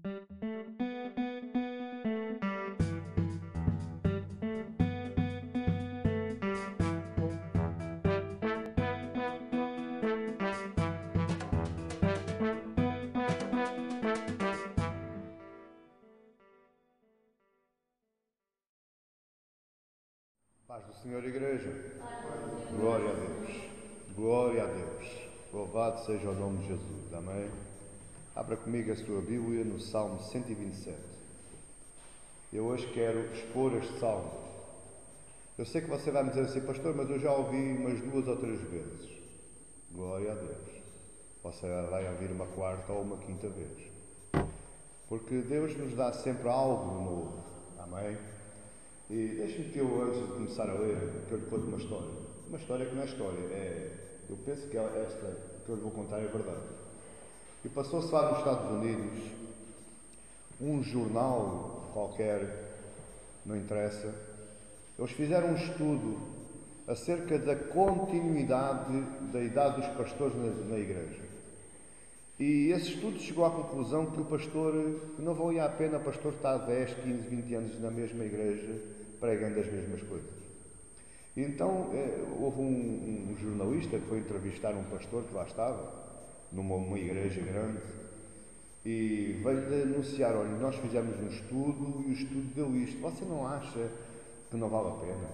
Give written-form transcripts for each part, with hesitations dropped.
Paz do Senhor, Igreja. Glória a Deus. Glória a Deus. Louvado seja o nome de Jesus. Amém? Abra comigo a sua Bíblia no Salmo 127. Eu hoje quero expor este salmo. Eu sei que você vai me dizer assim, pastor, mas eu já ouvi umas 2 ou 3 vezes. Glória a Deus. Você vai ouvir uma 4ª ou uma 5ª vez. Porque Deus nos dá sempre algo novo. Amém? E deixe-me que eu, antes de começar a ler, que eu lhe conte uma história. Uma história que não é história, eu penso que esta que eu lhe vou contar é verdade. E passou-se lá nos Estados Unidos, um jornal qualquer, não interessa, eles fizeram um estudo acerca da continuidade da idade dos pastores na igreja. E esse estudo chegou à conclusão que o pastor, que não valia a pena o pastor estar 10, 15, 20 anos na mesma igreja pregando as mesmas coisas. E então houve um jornalista que foi entrevistar um pastor que lá estava, numa igreja grande, e veio-lhe anunciar, olha, nós fizemos um estudo e o estudo deu isto, você não acha que não vale a pena?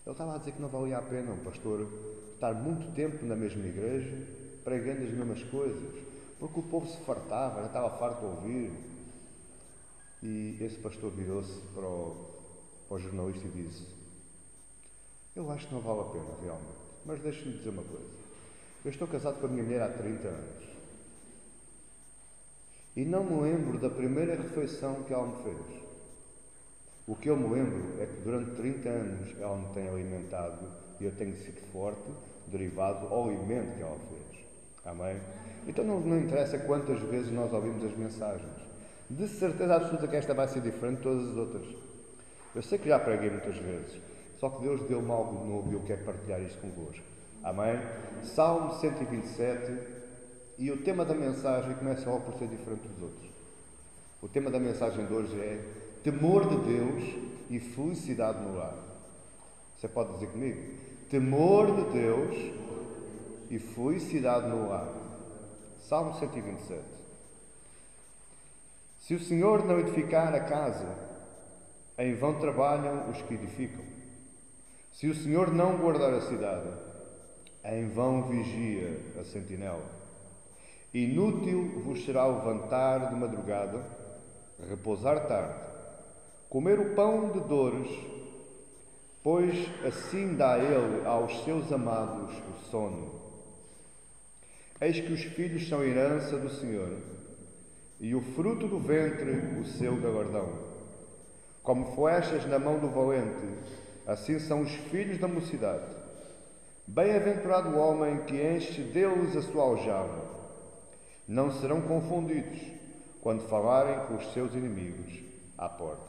Ele estava a dizer que não valia a pena um pastor estar muito tempo na mesma igreja pregando as mesmas coisas, porque o povo se fartava, já estava farto de ouvir. E esse pastor virou-se para o jornalista e disse, eu acho que não vale a pena realmente, mas deixe-me dizer uma coisa, eu estou casado com a minha mulher há 30 anos e não me lembro da primeira refeição que ela me fez. O que eu me lembro é que durante 30 anos ela me tem alimentado e eu tenho sido forte derivado ao alimento que ela fez. Amém? Então não interessa quantas vezes nós ouvimos as mensagens. De certeza absoluta que esta vai ser diferente de todas as outras. Eu sei que já preguei muitas vezes, só que Deus deu-me algo novo e eu quero partilhar isto convosco. Amém? Salmo 127, e o tema da mensagem começa logo por ser diferente dos outros. O tema da mensagem de hoje é temor de Deus e felicidade no lar. Você pode dizer comigo? Temor de Deus e felicidade no lar. Salmo 127. Se o Senhor não edificar a casa, em vão trabalham os que edificam. Se o Senhor não guardar a cidade, em vão vigia a sentinela. Inútil vos será levantar de madrugada, repousar tarde, comer o pão de dores, pois assim dá ele aos seus amados o sono. Eis que os filhos são herança do Senhor, e o fruto do ventre o seu galardão. Como flechas na mão do valente, assim são os filhos da mocidade. Bem-aventurado o homem que enche deles a sua aljava. Não serão confundidos quando falarem com os seus inimigos à porta.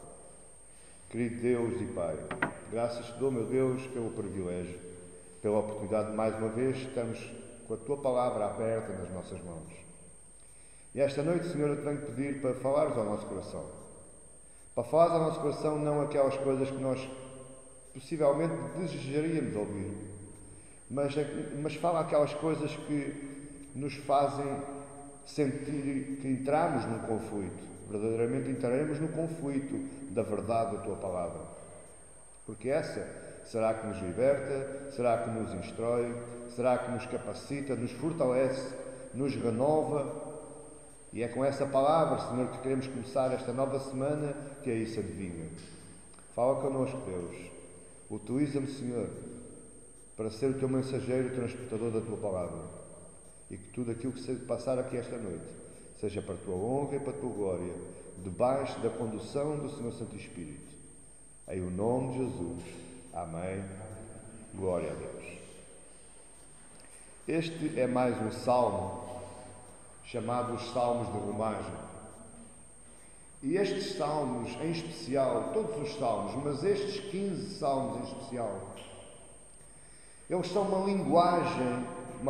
Querido Deus e Pai, graças te dou, meu Deus, pelo privilégio, pela oportunidade de mais uma vez estamos com a Tua Palavra aberta nas nossas mãos. E esta noite, Senhor, eu te venho pedir para falares ao nosso coração. Para falares ao nosso coração não aquelas coisas que nós possivelmente desejaríamos ouvir, mas fala aquelas coisas que nos fazem sentir que entramos num conflito. Verdadeiramente entraremos no conflito da verdade da Tua Palavra. Porque essa será que nos liberta, será que nos instrui, será que nos capacita, nos fortalece, nos renova. E é com essa palavra, Senhor, que queremos começar esta nova semana, que é isso adivinha. Fala connosco, Deus. Utiliza-me, Senhor, para ser o Teu mensageiro, transportador da Tua Palavra. E que tudo aquilo que se passar aqui esta noite seja para a Tua honra e para a Tua glória, debaixo da condução do Senhor Santo Espírito. Em o nome de Jesus. Amém. Glória a Deus. Este é mais um salmo chamado os Salmos de Romagem. E estes salmos em especial, todos os salmos, mas estes 15 salmos em especial, eles são uma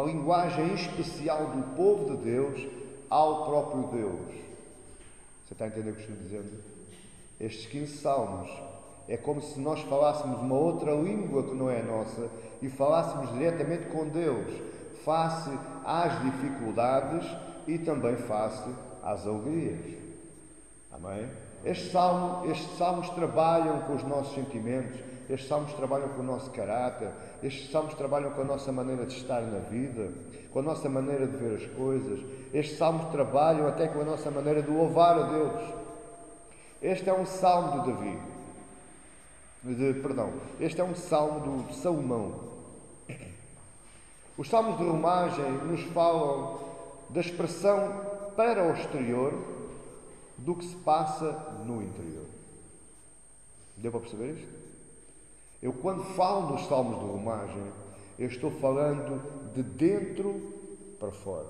linguagem especial do povo de Deus ao próprio Deus. Você está a entender o que estou dizendo? Estes 15 salmos é como se nós falássemos uma outra língua que não é a nossa e falássemos diretamente com Deus, face às dificuldades e também face às alegrias. Amém? Estes salmos trabalham com os nossos sentimentos, estes salmos trabalham com o nosso caráter, estes salmos trabalham com a nossa maneira de estar na vida, com a nossa maneira de ver as coisas. Estes salmos trabalham até com a nossa maneira de louvar a Deus. Este é um salmo de Davi. Este é um salmo de Salomão. Os salmos de romagem nos falam da expressão para o exterior do que se passa no interior. Deu para perceber isto? Eu, quando falo dos salmos de romagem, eu estou falando de dentro para fora.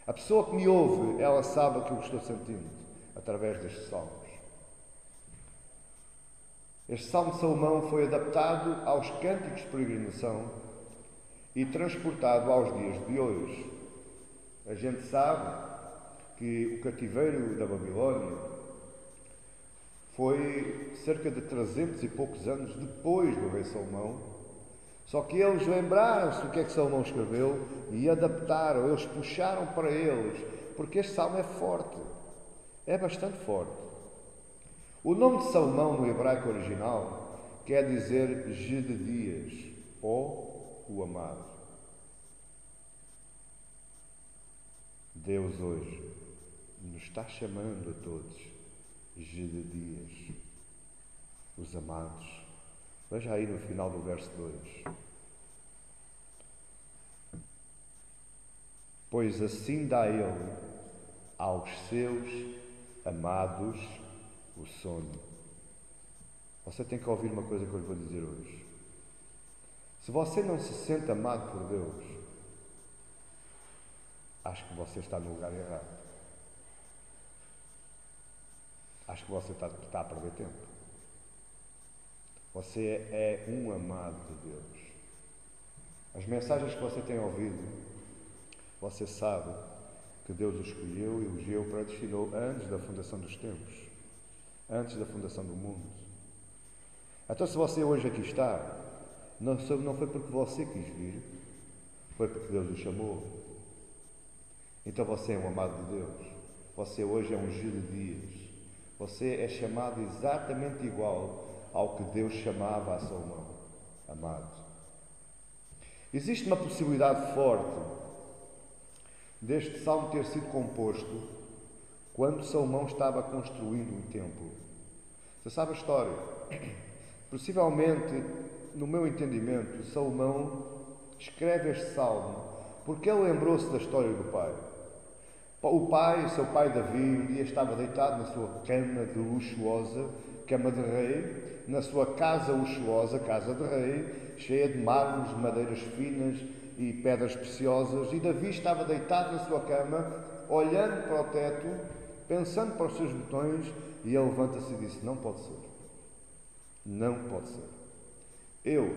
A pessoa que me ouve, ela sabe aquilo que estou sentindo através destes salmos. Este salmo de Salomão foi adaptado aos cânticos de peregrinação e transportado aos dias de hoje. A gente sabe que o cativeiro da Babilónia foi cerca de 300 e poucos anos depois do rei Salomão, só que eles lembraram-se do que é que Salomão escreveu e adaptaram, eles puxaram para eles, porque este salmo é forte, é bastante forte. O nome de Salomão no hebraico original quer dizer Jededias, ou o amado. Deus hoje nos está chamando a todos Jededias, os amados. Veja aí no final do verso 2. Pois assim dá Ele aos seus amados o sono. Você tem que ouvir uma coisa que eu lhe vou dizer hoje. Se você não se sente amado por Deus, acho que você está no lugar errado. Acho que você está a perder tempo. Você é um amado de Deus. As mensagens que você tem ouvido, você sabe que Deus o escolheu e elegeu, predestinou antes da fundação dos tempos, antes da fundação do mundo. Então, se você hoje aqui está, não foi porque você quis vir, foi porque Deus o chamou. Então você é um amado de Deus. Você hoje é um Jededias. Você é chamado exatamente igual ao que Deus chamava a Salomão, amado. Existe uma possibilidade forte deste salmo ter sido composto quando Salomão estava construindo um templo. Você sabe a história? Possivelmente, no meu entendimento, Salomão escreve este salmo porque ele lembrou-se da história do pai. O seu pai Davi, um dia estava deitado na sua cama de luxuosa, cama de rei, na sua casa luxuosa, casa de rei, cheia de mármores, madeiras finas e pedras preciosas, e Davi estava deitado na sua cama, olhando para o teto, pensando para os seus botões, e ele levanta-se e disse: não pode ser. Não pode ser. Eu,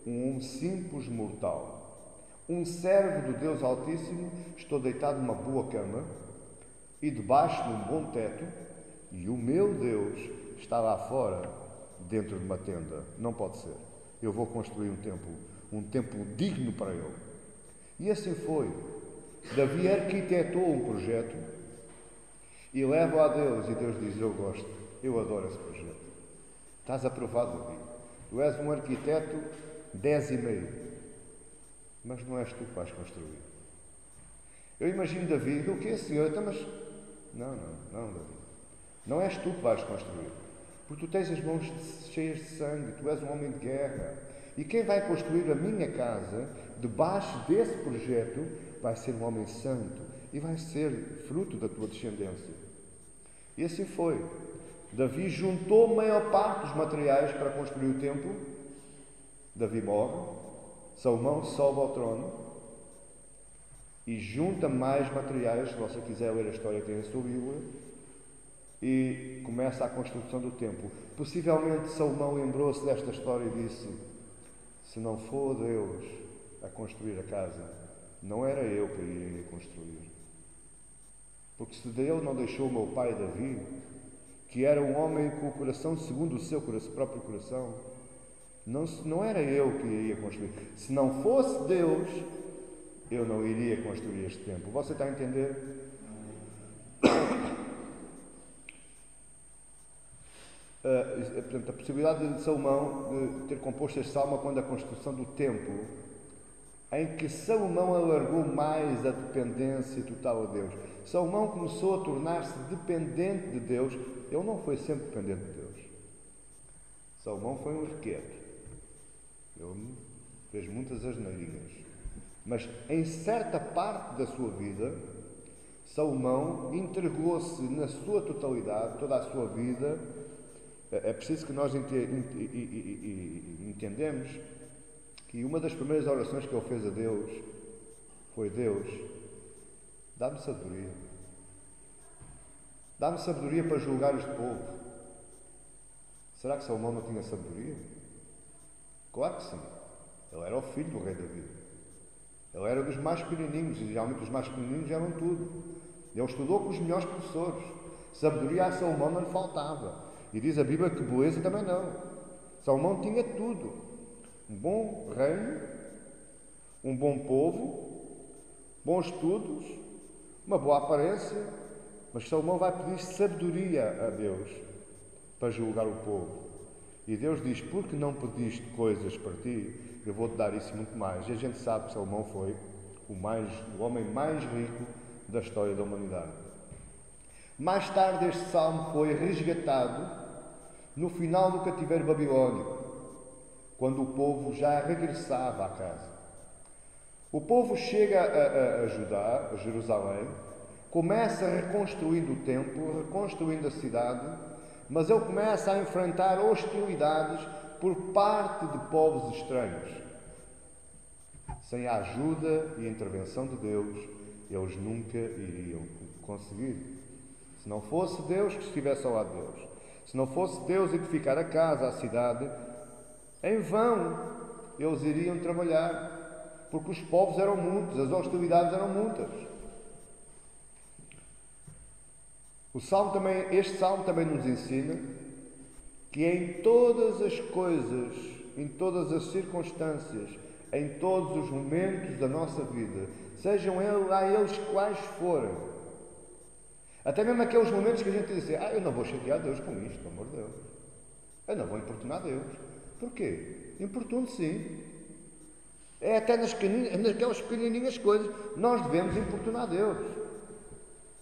um simples mortal, um servo do Deus Altíssimo, estou deitado numa boa cama e debaixo de um bom teto, e o meu Deus está lá fora, dentro de uma tenda. Não pode ser. Eu vou construir um templo digno para ele. E assim foi. Davi arquitetou um projeto e leva a Deus, e Deus diz: eu gosto, eu adoro esse projeto. Estás aprovado, Davi. Tu és um arquiteto 10,5. Mas não és tu que vais construir. Eu imagino Davi: o que, Senhor? Então, mas... Não, Davi. Não és tu que vais construir. Porque tu tens as mãos cheias de sangue, tu és um homem de guerra. E quem vai construir a minha casa, debaixo desse projeto, vai ser um homem santo e vai ser fruto da tua descendência. E assim foi. Davi juntou a maior parte dos materiais para construir o templo. Davi morre. Salomão sobe ao trono e junta mais materiais. Se você quiser ler a história, tem a sua Bíblia, e começa a construção do templo. Possivelmente Salomão lembrou-se desta história e disse: se não for Deus a construir a casa, não era eu que iria construir. Porque se Deus não deixou o meu pai Davi, que era um homem com o coração segundo o seu próprio coração, não era eu que iria construir. Se não fosse Deus, eu não iria construir este templo. Você está a entender? Portanto, a possibilidade de Salomão de ter composto este salmo quando a construção do templo, em que Salomão alargou mais a dependência total a Deus. Salomão começou a tornar-se dependente de Deus. Ele não foi sempre dependente de Deus. Salomão foi um requeto. Ele fez muitas asneirinhas. Mas em certa parte da sua vida, Salomão entregou-se na sua totalidade, toda a sua vida. É preciso que nós entendemos que uma das primeiras orações que ele fez a Deus foi: Deus, dá-me sabedoria. Dá-me sabedoria para julgar este povo. Será que Salomão não tinha sabedoria? Claro que sim. Ele era o filho do rei Davi. Ele era dos mais pequenininhos, e geralmente os mais pequenininhos eram tudo. Ele estudou com os melhores professores. Sabedoria a Salomão não lhe faltava. E diz a Bíblia que beleza também não. Salomão tinha tudo. Um bom reino, um bom povo, bons estudos, uma boa aparência. Mas Salomão vai pedir sabedoria a Deus para julgar o povo. E Deus diz: porque não pediste coisas para ti, eu vou-te dar isso e muito mais. E a gente sabe que Salomão foi o homem mais rico da história da humanidade. Mais tarde este salmo foi resgatado no final do cativeiro babilónico, quando o povo já regressava à casa. O povo chega a Judá, a Jerusalém, começa reconstruindo o templo, reconstruindo a cidade, mas ele começa a enfrentar hostilidades por parte de povos estranhos. Sem a ajuda e a intervenção de Deus, eles nunca iriam conseguir. Se não fosse Deus que estivesse ao lado deles, se não fosse Deus edificar a casa, a cidade, em vão eles iriam trabalhar, porque os povos eram muitos, as hostilidades eram muitas. Este salmo também nos ensina que em todas as coisas, em todas as circunstâncias, em todos os momentos da nossa vida, sejam lá eles quais forem, até mesmo aqueles momentos que a gente diz assim: eu não vou chatear Deus com isto, pelo amor de Deus. Eu não vou importunar Deus. Porquê? Importuno sim. É até naquelas pequenininhas coisas nós devemos importunar Deus.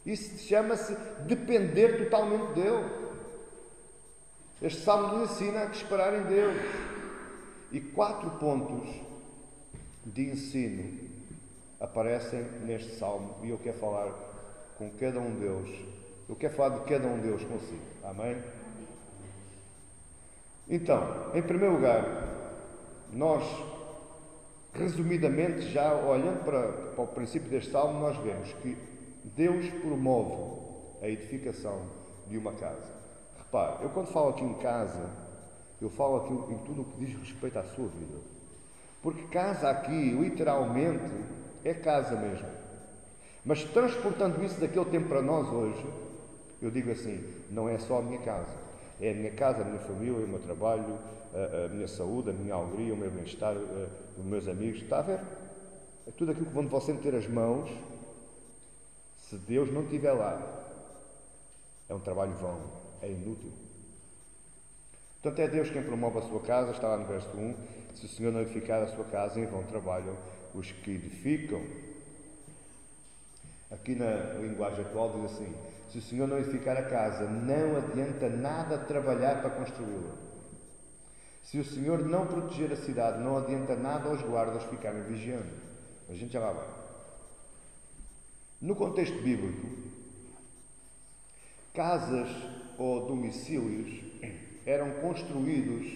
Isso chama-se depender totalmente dele. Este salmo nos ensina a esperar em Deus. E 4 pontos de ensino aparecem neste salmo e eu quero falar com cada um deles. Eu quero falar de cada um deles consigo. Amém? Então, em primeiro lugar, nós, resumidamente, já olhando para o princípio deste salmo, nós vemos que Deus promove a edificação de uma casa. Repare, eu quando falo aqui em casa, eu falo aqui em tudo o que diz respeito à sua vida. Porque casa aqui, literalmente, é casa mesmo. Mas transportando isso daquele tempo para nós hoje, eu digo assim: não é só a minha casa. É a minha casa, a minha família, o meu trabalho, a minha saúde, a minha alegria, o meu bem-estar, os meus amigos. Está a ver? É tudo aquilo que onde você meter as mãos, se Deus não estiver lá, é um trabalho vão, é inútil. Portanto, é Deus quem promove a sua casa. Está lá no verso 1: se o Senhor não edificar a sua casa, em vão trabalham os que edificam. Aqui na linguagem atual diz assim: se o Senhor não edificar a casa, não adianta nada trabalhar para construí-la. Se o Senhor não proteger a cidade, não adianta nada aos guardas ficarem vigiando. A gente já lá vai. No contexto bíblico, casas ou domicílios eram construídos,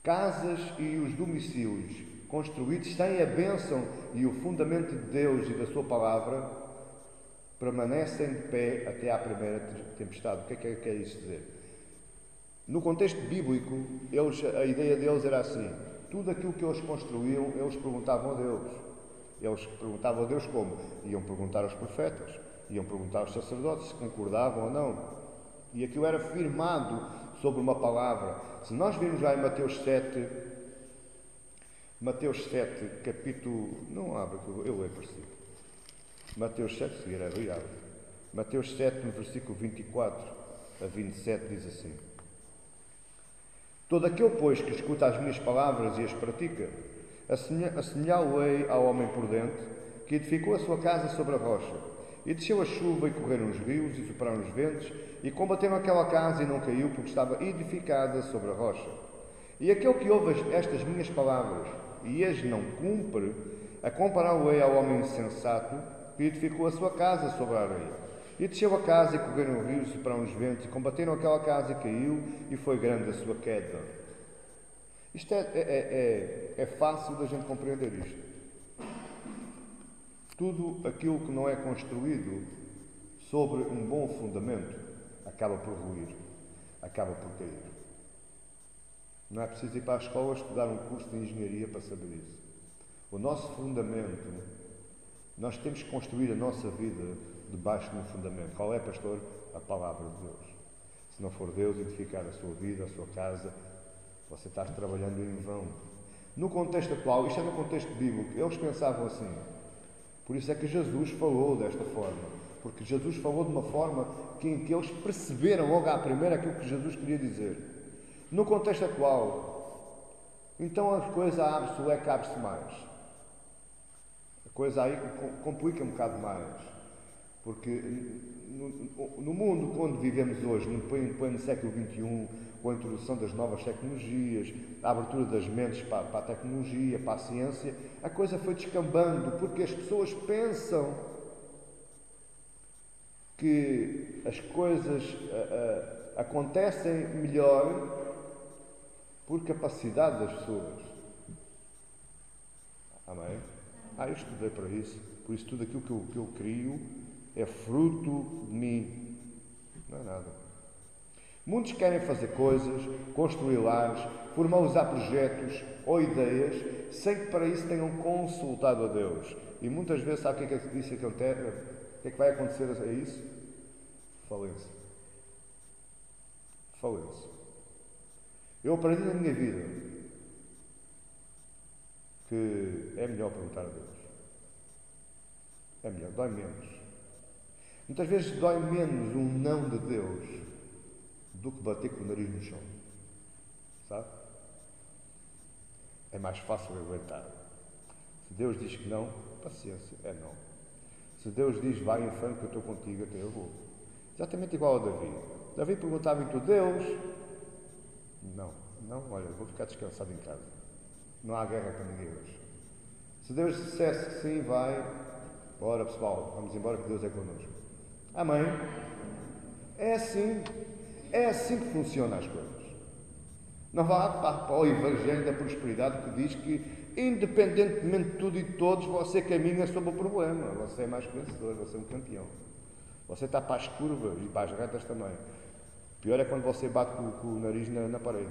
casas e os domicílios construídos sem a bênção e o fundamento de Deus e da sua palavra, permanecem de pé até à primeira tempestade. O que é que quer isso dizer? No contexto bíblico, a ideia deles era assim: tudo aquilo que eles construíam, eles perguntavam a Deus. Eles perguntavam a Deus como? Iam perguntar aos profetas, iam perguntar aos sacerdotes se concordavam ou não. E aquilo era firmado sobre uma palavra. Se nós virmos lá em Mateus 7, capítulo... Não abre, eu leio por si. Mateus 7, se vier abrir, abre. Mateus 7, no versículo 24 a 27, diz assim: Todo aquele, pois, que escuta as minhas palavras e as pratica, assemelhá-lo-ei ao homem prudente, que edificou a sua casa sobre a rocha. E desceu a chuva, e correram os rios, e sopraram os ventos, e combateram aquela casa, e não caiu, porque estava edificada sobre a rocha. E aquele que ouve estas minhas palavras, e as não cumpre, a compará-lo-ei ao homem insensato, que edificou a sua casa sobre a areia. E desceu a casa, e correram os rios, e sopraram os ventos, e combateram aquela casa, e caiu, e foi grande a sua queda. Isto é fácil da gente compreender isto. Tudo aquilo que não é construído sobre um bom fundamento acaba por ruir, acaba por cair. Não é preciso ir para a escola estudar um curso de engenharia para saber isso. O nosso fundamento, nós temos que construir a nossa vida debaixo de um fundamento. Qual é, pastor? A palavra de Deus. Se não for Deus edificar a sua vida, a sua casa, você está trabalhando em vão. No contexto atual, isto é no contexto bíblico, eles pensavam assim. Por isso é que Jesus falou desta forma. Porque Jesus falou de uma forma em que eles perceberam logo à primeira aquilo que Jesus queria dizer. No contexto atual, então a coisa abre-se, o leque abre-se mais. A coisa aí complica um bocado mais. Porque no mundo onde vivemos hoje, no pleno século XXI, com a introdução das novas tecnologias, a abertura das mentes para a tecnologia, para a ciência, a coisa foi descambando, porque as pessoas pensam que as coisas acontecem melhor por capacidade das pessoas. Amém? Eu estudei para isso, por isso tudo aquilo que eu crio é fruto de mim. Não é nada. Muitos querem fazer coisas, construir lares, formalizar projetos ou ideias, sem que para isso tenham consultado a Deus. E muitas vezes, sabe o que é que isso acontece? O que é que vai acontecer a isso? Falência. Falência. Eu aprendi na minha vida que é melhor perguntar a Deus. É melhor, dói menos. Muitas vezes dói menos um não de Deus do que bater com o nariz no chão. Sabe? É mais fácil aguentar. Se Deus diz que não, paciência, é não. Se Deus diz, vai em frente que eu estou contigo, até eu vou. Exatamente igual a Davi. Davi perguntava em tu, Deus? Não, olha, vou ficar descansado em casa. Não há guerra para ninguém hoje. Se Deus dissesse que sim, vai. Bora pessoal, vamos embora que Deus é connosco. Amém? É assim que funcionam as coisas. Não vá para o Evangelho da Prosperidade que diz que, independentemente de tudo e de todos, você caminha sobre o problema. Você é mais que vencedor, você é um campeão. Você está para as curvas e para as retas também. O pior é quando você bate com o nariz na parede.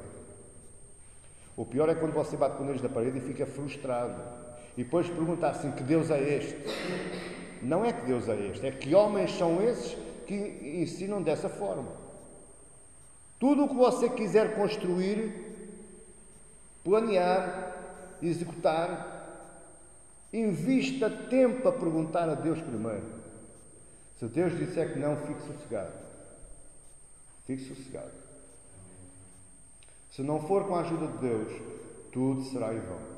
O pior é quando você bate com o nariz na parede e fica frustrado. E depois pergunta assim, que Deus é este? Não é que Deus é este, é que homens são esses que ensinam dessa forma. Tudo o que você quiser construir, planear, executar, invista tempo a perguntar a Deus primeiro. Se Deus disser que não, fique sossegado. Fique sossegado. Se não for com a ajuda de Deus, tudo será em vão.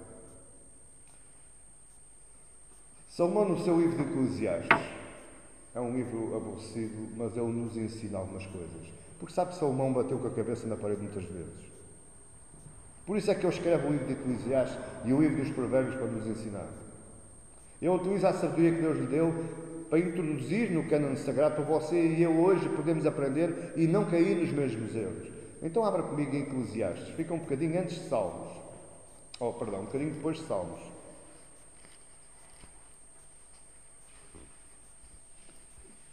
Salomão, no seu livro de Eclesiastes, é um livro aborrecido, mas ele nos ensina algumas coisas. Porque sabe que Salomão bateu com a cabeça na parede muitas vezes. Por isso é que ele escreve o livro de Eclesiastes e o livro dos Provérbios para nos ensinar. Ele utiliza a sabedoria que Deus lhe deu para introduzir no cânone sagrado para você e eu hoje podemos aprender e não cair nos mesmos erros. Então abra comigo em Eclesiastes. Fica um bocadinho antes de Salmos. Um bocadinho depois de Salmos.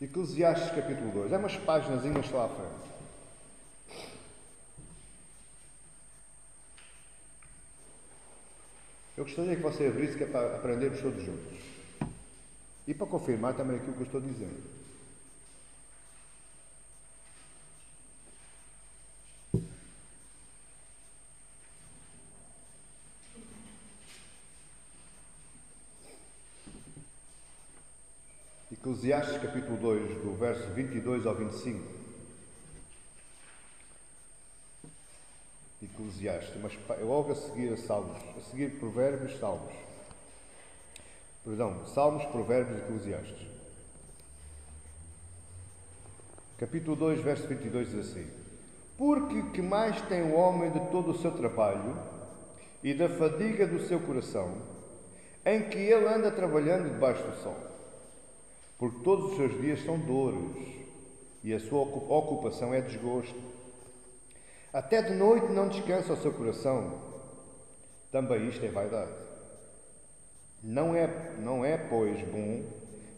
Eclesiastes capítulo 2. É umas páginas lá à frente. Eu gostaria que você abrisse, que é para aprendermos todos juntos. E para confirmar também aquilo que eu estou dizendo. Eclesiastes capítulo 2, do verso 22 ao 25. Eclesiastes, mas logo a seguir a Salmos, a seguir Provérbios, Salmos. Perdão, Salmos, Provérbios e Eclesiastes. Capítulo 2, verso 22 diz assim: Porque que mais tem o homem de todo o seu trabalho e da fadiga do seu coração, em que ele anda trabalhando debaixo do sol? Porque todos os seus dias são dores e a sua ocupação é desgosto. Até de noite não descansa o seu coração. Também isto é vaidade. Não é, pois, bom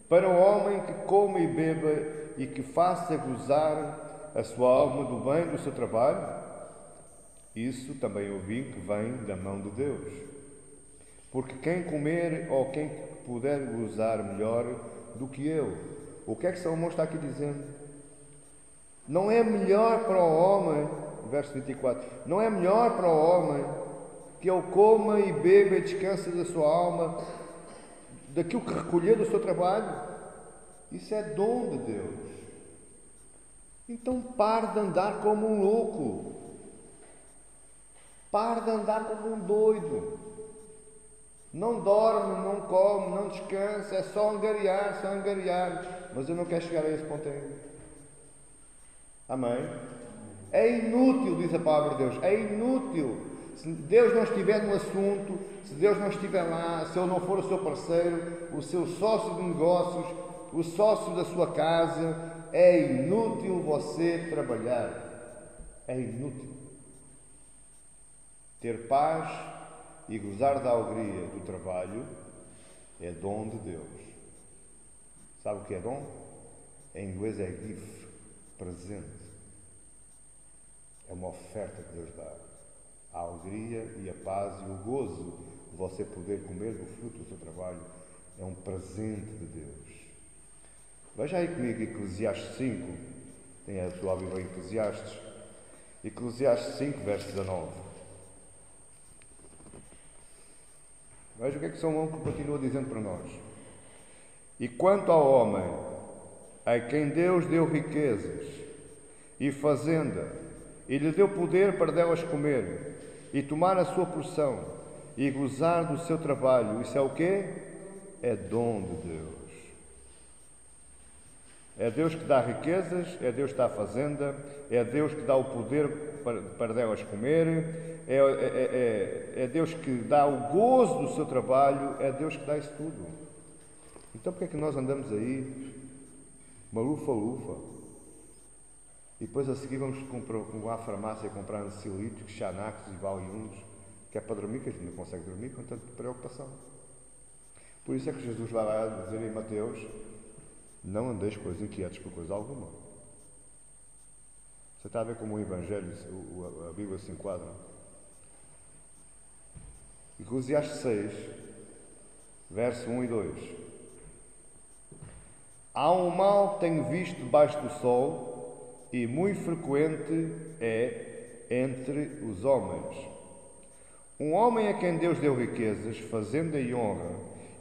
para o homem que coma e beba e que faça gozar a sua alma do bem do seu trabalho? Isso também ouvi que vem da mão de Deus. Porque quem comer ou quem puder gozar melhor do que eu. O que é que Salomão está aqui dizendo? Não é melhor para o homem, verso 24, não é melhor para o homem que ele coma e beba e descanse da sua alma daquilo que recolheu do seu trabalho? Isso é dom de Deus. Então pare de andar como um louco. Pare de andar como um doido. Não dorme, não come, não descansa, é só angariar, só angariar. Mas eu não quero chegar a esse ponto ainda. Amém? É inútil, diz a palavra de Deus, é inútil. Se Deus não estiver no assunto, se Deus não estiver lá, se Ele não for o seu parceiro, o seu sócio de negócios, o sócio da sua casa, é inútil você trabalhar. É inútil. Ter paz e gozar da alegria do trabalho é dom de Deus. Sabe o que é dom? Em inglês é gift, presente. É uma oferta que Deus dá. A alegria e a paz e o gozo de você poder comer do fruto do seu trabalho é um presente de Deus. Veja aí comigo Eclesiastes 5. Tem a sua Bíblia em Eclesiastes. Eclesiastes 5, verso 19. Veja o que é que Salomão continua dizendo para nós. E quanto ao homem, a quem Deus deu riquezas e fazenda, e lhe deu poder para delas comer, e tomar a sua porção, e gozar do seu trabalho, isso é o quê? É dom de Deus. É Deus que dá riquezas, é Deus que dá a fazenda, é Deus que dá o poder para delas comer, é Deus que dá o gozo do seu trabalho, é Deus que dá isso tudo. Então porque é que nós andamos aí, malufa-lufa, e depois a seguir vamos à farmácia comprar ansiolíticos, xanax e valiums, que é para dormir, que a gente não consegue dormir com tanta preocupação. Por isso é que Jesus vai lá dizer em Mateus: não andeis inquietos por coisa alguma. Você está a ver como o Evangelho, a Bíblia se enquadra? Eclesiastes 6, verso 1 e 2. Há um mal que tenho visto debaixo do sol, e muito frequente é entre os homens. Um homem a quem Deus deu riquezas, fazenda e honra,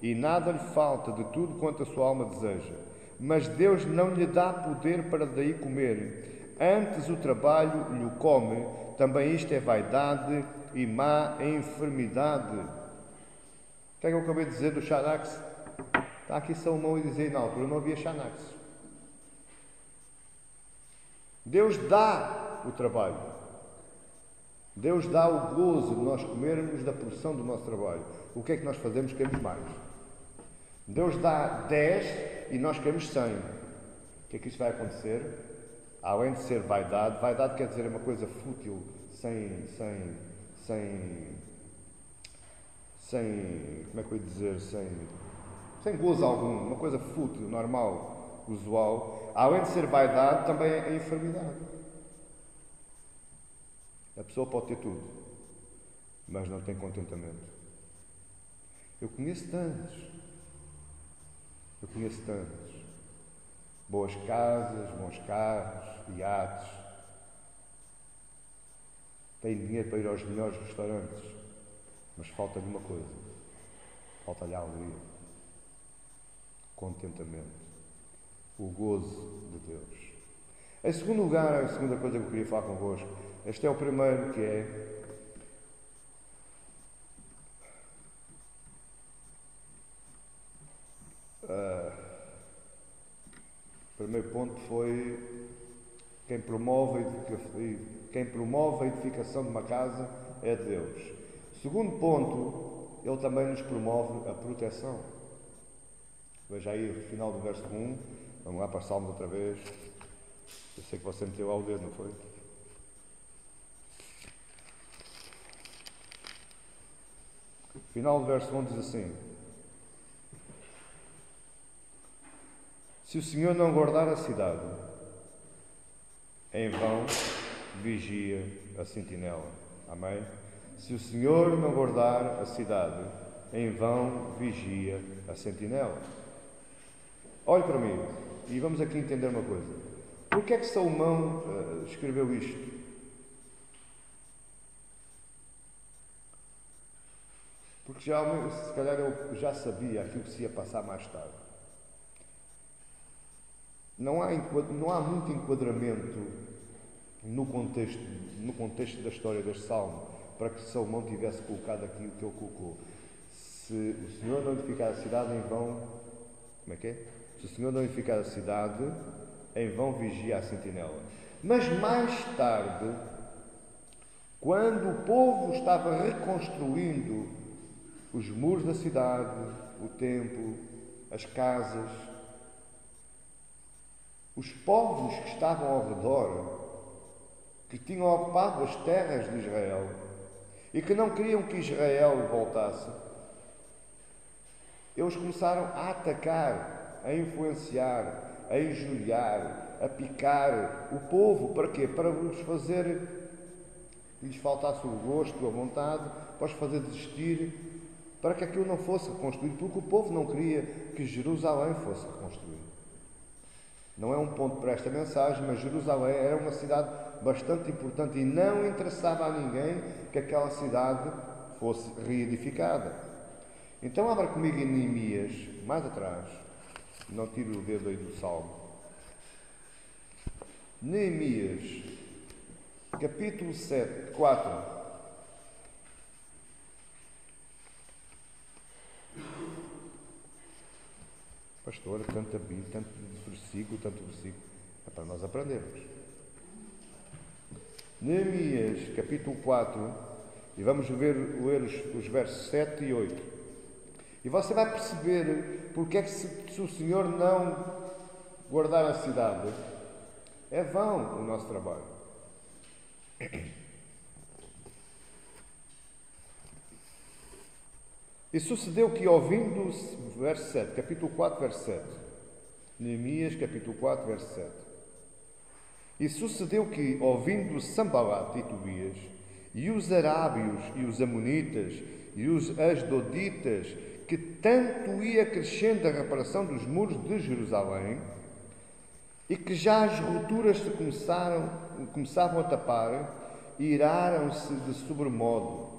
e nada lhe falta de tudo quanto a sua alma deseja. Mas Deus não lhe dá poder para daí comer. Antes o trabalho lhe come. Também isto é vaidade e má enfermidade. O que é que eu acabei de dizer do Xanax? Está aqui Salomão a dizer, na altura não havia Xanax. Deus dá o trabalho. Deus dá o gozo de nós comermos da porção do nosso trabalho. O que é que nós fazemos? Queremos mais. Deus dá 10 e nós queremos 100. O que é que isso vai acontecer? Além de ser vaidade, vaidade quer dizer uma coisa fútil, sem como é que eu ia dizer, sem gozo algum, uma coisa fútil, normal, usual. Além de ser vaidade, também é enfermidade. A pessoa pode ter tudo, mas não tem contentamento. Eu conheço tantos. Eu conheço tantos. Boas casas, bons carros, iates. Têm dinheiro para ir aos melhores restaurantes. Mas falta-lhe uma coisa. Falta-lhe a alegria. Contentamento. O gozo de Deus. Em segundo lugar, a segunda coisa que eu queria falar convosco. Este é o primeiro, que é o primeiro ponto foi quem promove a edificação de uma casa é Deus. Segundo ponto, ele também nos promove a proteção. Veja aí o final do verso 1. Vamos lá para Salmos outra vez. Eu sei que você meteu lá o dedo, não foi? O final do verso 1 diz assim: se o Senhor não guardar a cidade, em vão vigia a sentinela. Amém? Se o Senhor não guardar a cidade, em vão vigia a sentinela. Olhe para mim e vamos aqui entender uma coisa. Por que é que Salomão escreveu isto? Porque se calhar ele já sabia aquilo que se ia passar mais tarde. Não há muito enquadramento no contexto da história deste Salmo para que Salomão tivesse colocado aquilo que ele colocou. Se o Senhor não edificar a cidade, em vão... Como é que é? Se o Senhor não edificar a cidade, em vão vigia a sentinela. Mas mais tarde, quando o povo estava reconstruindo os muros da cidade, o templo, as casas, os povos que estavam ao redor, que tinham ocupado as terras de Israel e que não queriam que Israel voltasse, eles começaram a atacar, a influenciar, a injuriar, a picar o povo. Para quê? Para os fazer, lhes faltasse o gosto, a vontade, para os fazer desistir, para que aquilo não fosse reconstruído, porque o povo não queria que Jerusalém fosse reconstruído. Não é um ponto para esta mensagem, mas Jerusalém era uma cidade bastante importante e não interessava a ninguém que aquela cidade fosse reedificada. Então abra comigo em Neemias, mais atrás, não tiro o dedo aí do Salmo. Neemias, capítulo 7, 4. Pastor, tanto versículo, é para nós aprendermos. Neemias, capítulo 4, e vamos ler os versos 7 e 8. E você vai perceber porque é que se o Senhor não guardar a cidade, é vão o nosso trabalho. E sucedeu que, ouvindo, verso 7, capítulo 4, verso 7. Neemias, capítulo 4, verso 7. E sucedeu que, ouvindo Sambalate e Tobias, e os arábios, e os amonitas, e os asdoditas, que tanto ia crescendo a reparação dos muros de Jerusalém, e que já as rupturas se começavam a tapar, iraram-se de sobremodo.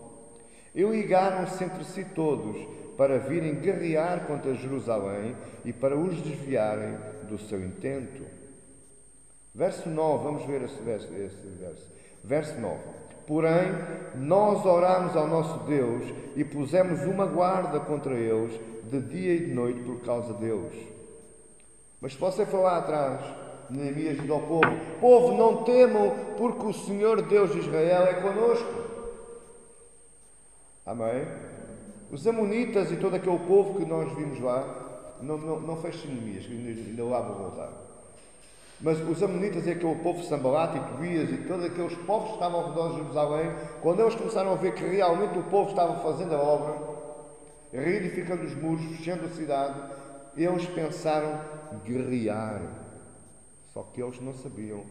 E ligaram-se entre si todos para virem guerrear contra Jerusalém e para os desviarem do seu intento. Verso 9, vamos ver esse verso. Verso 9. Porém, nós orámos ao nosso Deus e pusemos uma guarda contra eles de dia e de noite por causa deles. Mas se você for lá atrás, Neemias diz ao povo: povo, não temam, porque o Senhor Deus de Israel é conosco. Amém? Os amonitas e todo aquele povo que nós vimos lá, não fez Neemias, ainda lá vou voltar. Mas os amonitas e aquele povo, Sambalate e Tobias e todos aqueles povos que estavam ao redor de Jerusalém, quando eles começaram a ver que realmente o povo estava fazendo a obra, reedificando os muros, fechando a cidade, eles pensaram guerrear. Só que eles não sabiam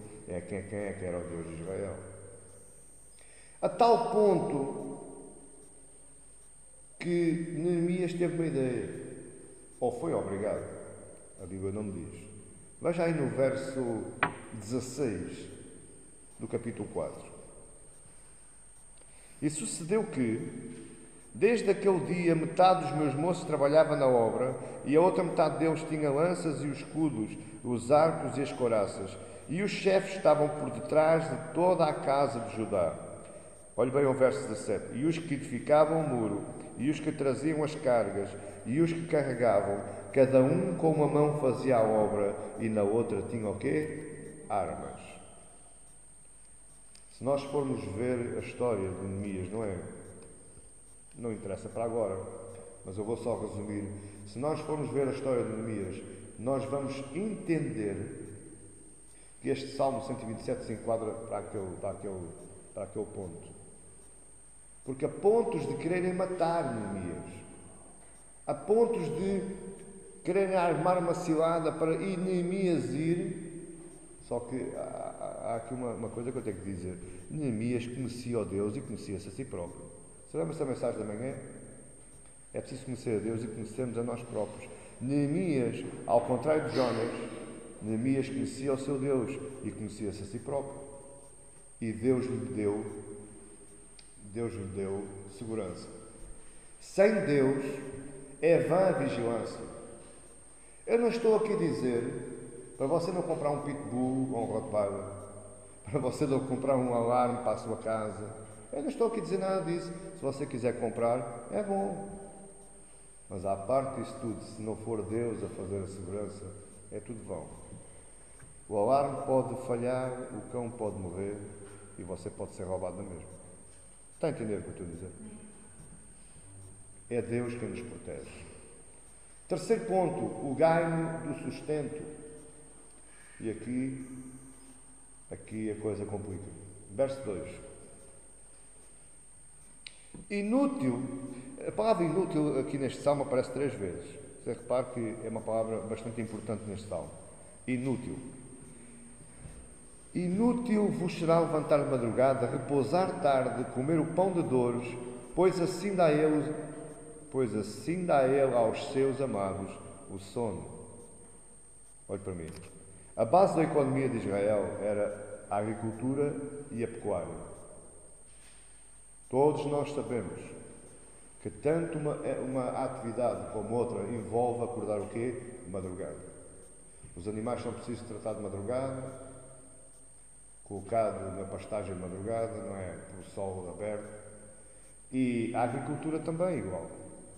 quem é que era o Deus de Israel. A tal ponto que Neemias teve uma ideia, ou foi obrigado, a Bíblia não me diz. Veja aí no verso 16 do capítulo 4. E sucedeu que, desde aquele dia, metade dos meus moços trabalhava na obra, e a outra metade deles tinha lanças e os escudos, os arcos e as couraças, e os chefes estavam por detrás de toda a casa de Judá. Olhe bem o verso 17. E os que edificavam o muro, e os que traziam as cargas, e os que carregavam, cada um com uma mão fazia a obra, e na outra tinha o quê? Armas. Se nós formos ver a história de Neemias, não interessa para agora, mas eu vou só resumir. Se nós formos ver a história de Neemias, nós vamos entender que este Salmo 127 se enquadra para aquele ponto. Porque a pontos de quererem matar Neemias, a pontos de quererem armar uma cilada para ir Neemias ir. Só que há aqui uma coisa que eu tenho que dizer. Neemias conhecia o Deus e conhecia-se a si próprio. Você lembra essa mensagem da manhã? É preciso conhecer a Deus e conhecermos a nós próprios. Neemias, ao contrário de Jonas, Neemias conhecia o seu Deus e conhecia-se a si próprio. E Deus lhe deu segurança. Sem Deus é vã a vigilância. Eu não estou aqui a dizer para você não comprar um pitbull ou um rottweiler, para você não comprar um alarme para a sua casa. Eu não estou aqui a dizer nada disso. Se você quiser comprar, é bom. Mas à parte disso tudo, se não for Deus a fazer a segurança, é tudo vão. O alarme pode falhar, o cão pode morrer e você pode ser roubado da mesma. Está a entender o que eu estou a dizer? É Deus quem nos protege. Terceiro ponto, o ganho do sustento. E aqui a coisa complica. Verso 2. Inútil. A palavra inútil aqui neste salmo aparece 3 vezes. Você repare que é uma palavra bastante importante neste salmo. Inútil. Inútil vos será levantar de madrugada, repousar tarde, comer o pão de dores, pois assim dá ele aos seus amados o sono. Olhe para mim. A base da economia de Israel era a agricultura e a pecuária. Todos nós sabemos que tanto uma atividade como outra envolve acordar o quê? De madrugada. Os animais são precisos tratar de madrugada, colocado na pastagem de madrugada, não é? Pelo sol aberto. E a agricultura também igual.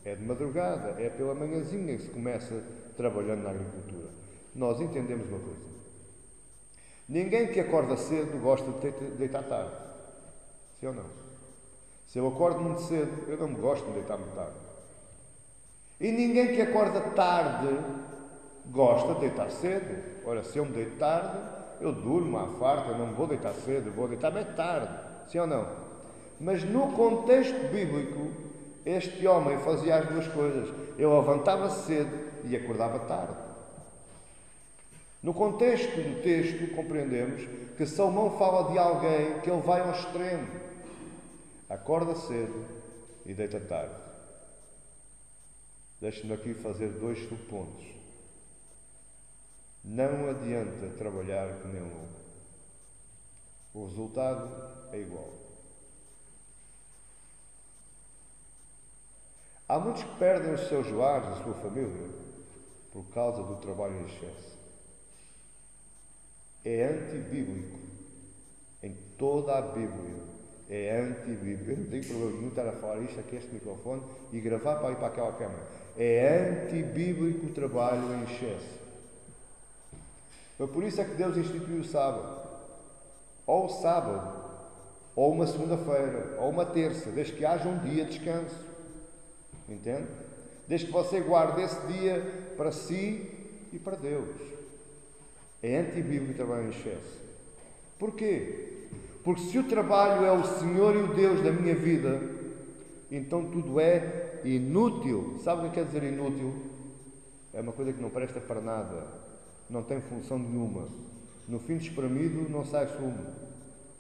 É de madrugada, é pela manhãzinha que se começa trabalhando na agricultura. Nós entendemos uma coisa. Ninguém que acorda cedo gosta de deitar tarde. Sim ou não? Se eu acordo muito cedo, eu não me gosto de deitar muito tarde. E ninguém que acorda tarde gosta de deitar cedo. Ora, se eu me deito tarde, eu durmo à farta, eu não me vou deitar cedo, eu vou deitar bem tarde. Sim ou não? Mas no contexto bíblico, este homem fazia as duas coisas. Ele levantava-se cedo e acordava tarde. No contexto do texto, compreendemos que Salomão fala de alguém que ele vai ao extremo. Acorda cedo e deita tarde. Deixe-me aqui fazer 2 subpontos. Não adianta trabalhar que nem um louco. O resultado é igual. Há muitos que perdem os seus lares, a sua família, por causa do trabalho em excesso. É antibíblico. Em toda a Bíblia. É antibíblico. Eu não tenho problema nenhum estar a falar isto aqui, este microfone, e gravar para ir para aquela câmara. É antibíblico o trabalho em excesso. Por isso é que Deus instituiu o sábado. Ou o sábado, ou uma segunda-feira, ou uma terça, desde que haja um dia de descanso. Entende? Desde que você guarde esse dia para si e para Deus. É antibíblico trabalhar em excesso. Porquê? Porque se o trabalho é o Senhor e o Deus da minha vida, então tudo é inútil. Sabe o que quer dizer inútil? É uma coisa que não presta para nada. Não tem função nenhuma. No fim de espremido não sai sumo.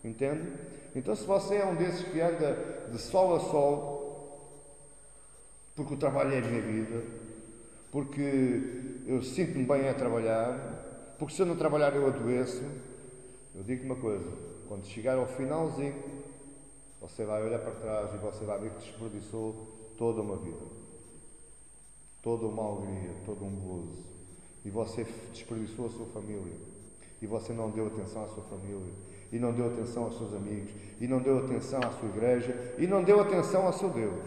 Entende? Então se você é um desses que anda de sol a sol, porque o trabalho é a minha vida, porque eu sinto-me bem a trabalhar, porque se eu não trabalhar eu adoeço. Eu digo-te uma coisa, quando chegar ao finalzinho, você vai olhar para trás e você vai ver que desperdiçou toda uma vida, toda uma alegria, todo um gozo. E você desperdiçou a sua família. E você não deu atenção à sua família. E não deu atenção aos seus amigos. E não deu atenção à sua igreja. E não deu atenção ao seu Deus.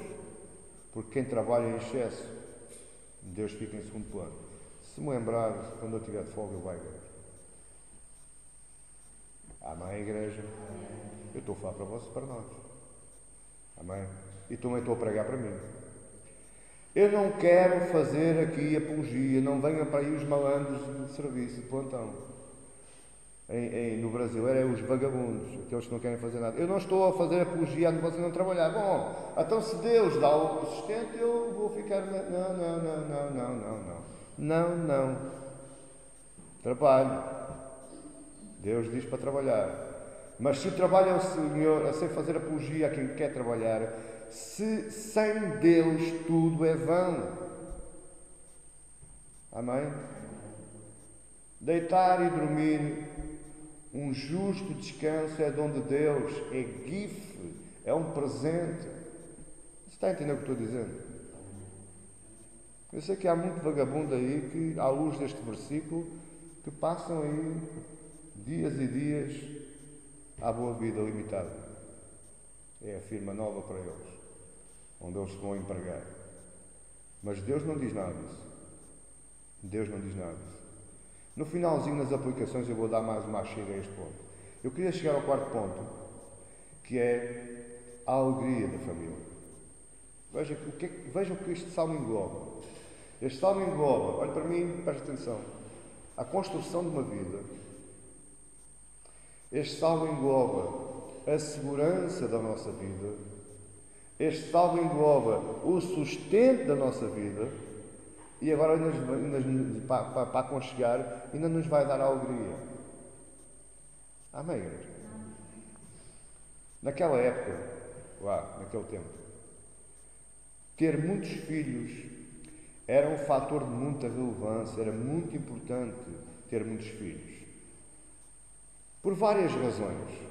Porque quem trabalha em excesso, Deus fica em segundo plano. Se me lembrar, quando eu tiver de folga, eu vou à igreja. Amém, igreja? Eu estou a falar para vocês, para nós. Amém? E também estou a pregar para mim. Eu não quero fazer aqui apologia, não venham para aí os malandros de serviço, de plantão. No Brasil eram os vagabundos, aqueles que não querem fazer nada. Eu não estou a fazer apologia de você não trabalhar. Bom, então se Deus dá o sustento, eu vou ficar... Não. Trabalho. Deus diz para trabalhar. Mas se o trabalho é o Senhor, a sem fazer apologia a quem quer trabalhar, sem Deus tudo é vão. Amém? Deitar e dormir, um justo descanso é dom de Deus, é gift, é um presente. Você está a entender o que estou dizendo? Eu sei que há muito vagabundo aí que, à luz deste versículo, que passam aí dias e dias à boa vida limitada. É a firma nova para eles, onde eles se vão empregar. Mas Deus não diz nada disso. Deus não diz nada disso. No finalzinho das aplicações eu vou dar mais uma chega a este ponto. Eu queria chegar ao quarto ponto, que é a alegria da família. Vejam o que este salmo engloba. Este salmo engloba, olha para mim, presta atenção, a construção de uma vida. Este salmo engloba a segurança da nossa vida. Este salmo engloba o sustento da nossa vida. E agora, para aconchegar, ainda nos vai dar alegria. Amém, igreja? Naquela época, lá, naquele tempo, ter muitos filhos era um fator de muita relevância, era muito importante ter muitos filhos. Por várias razões.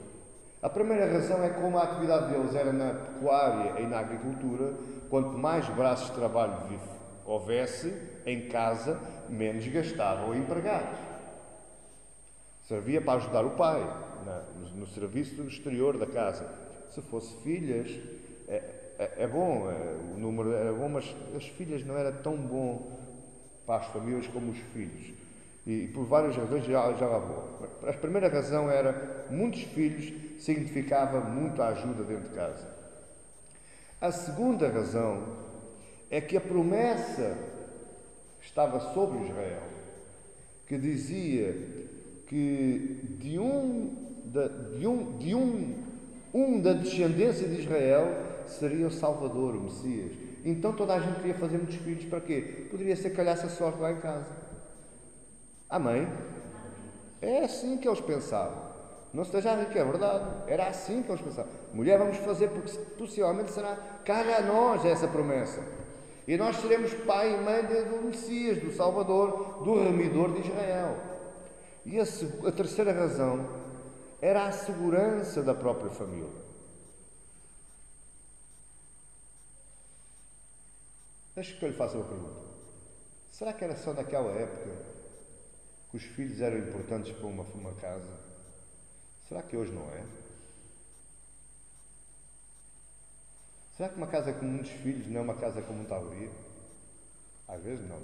A primeira razão é como a atividade deles era na pecuária e na agricultura, quanto mais braços de trabalho houvesse em casa, menos gastavam empregados. Servia para ajudar o pai no serviço exterior da casa. Se fosse filhas, é bom, o número era bom, mas as filhas não era tão bom para as famílias como os filhos. E por várias razões já lá vou. A primeira razão era, muitos filhos significava muita ajuda dentro de casa. A segunda razão é que a promessa estava sobre Israel, que dizia que da descendência de Israel seria o Salvador, o Messias. Então toda a gente queria fazer muitos filhos, para quê? Poderia ser calhasse a sorte lá em casa. Amém? É assim que eles pensavam. Não se esteja a rir que é verdade. Era assim que eles pensavam. Mulher, vamos fazer porque possivelmente será calha a nós essa promessa. E nós seremos pai e mãe do Messias, do Salvador, do remidor de Israel. E a terceira razão era a segurança da própria família. Deixa que eu lhe faça uma pergunta. Será que era só naquela época que os filhos eram importantes para uma casa? Será que hoje não é? Será que uma casa com muitos filhos não é uma casa com muita alegria? Às vezes não.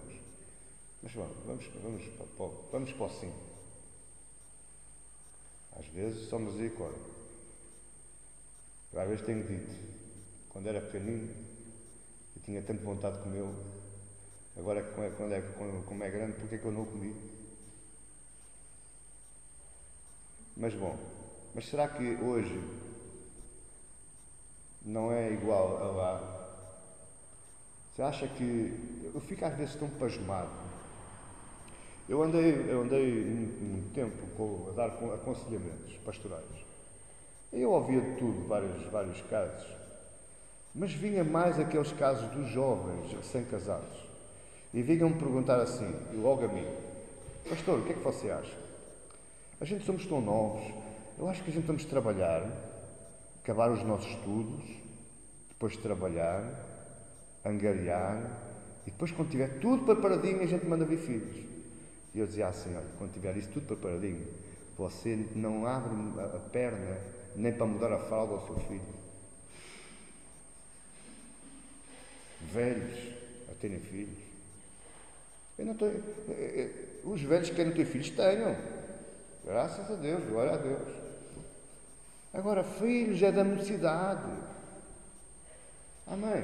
Mas vamos para o sim. Às vezes só misericórdia. Às vezes tenho dito, quando era pequenino, eu tinha tanta vontade de comer, agora como é grande, porque é que eu não o comi? Mas bom, mas será que hoje não é igual a lá? Você acha que... Eu fico às vezes tão pasmado. Eu andei muito tempo a dar aconselhamentos pastorais. Eu ouvia de tudo, vários casos. Mas vinha mais aqueles casos dos jovens recém-casados. E vinham-me perguntar assim, e logo a mim: pastor, o que é que você acha? A gente somos tão novos, eu acho que a gente vamos trabalhar, acabar os nossos estudos, depois de trabalhar, angariar, e depois quando tiver tudo preparadinho a gente manda vir filhos. E eu dizia assim: olha, quando tiver isso tudo preparadinho, você não abre a perna nem para mudar a fralda ao seu filho. Velhos a terem filhos. Eu não estou. Os velhos que querem ter filhos tenham. Graças a Deus, glória a Deus. Agora, filhos é da mocidade. Amém.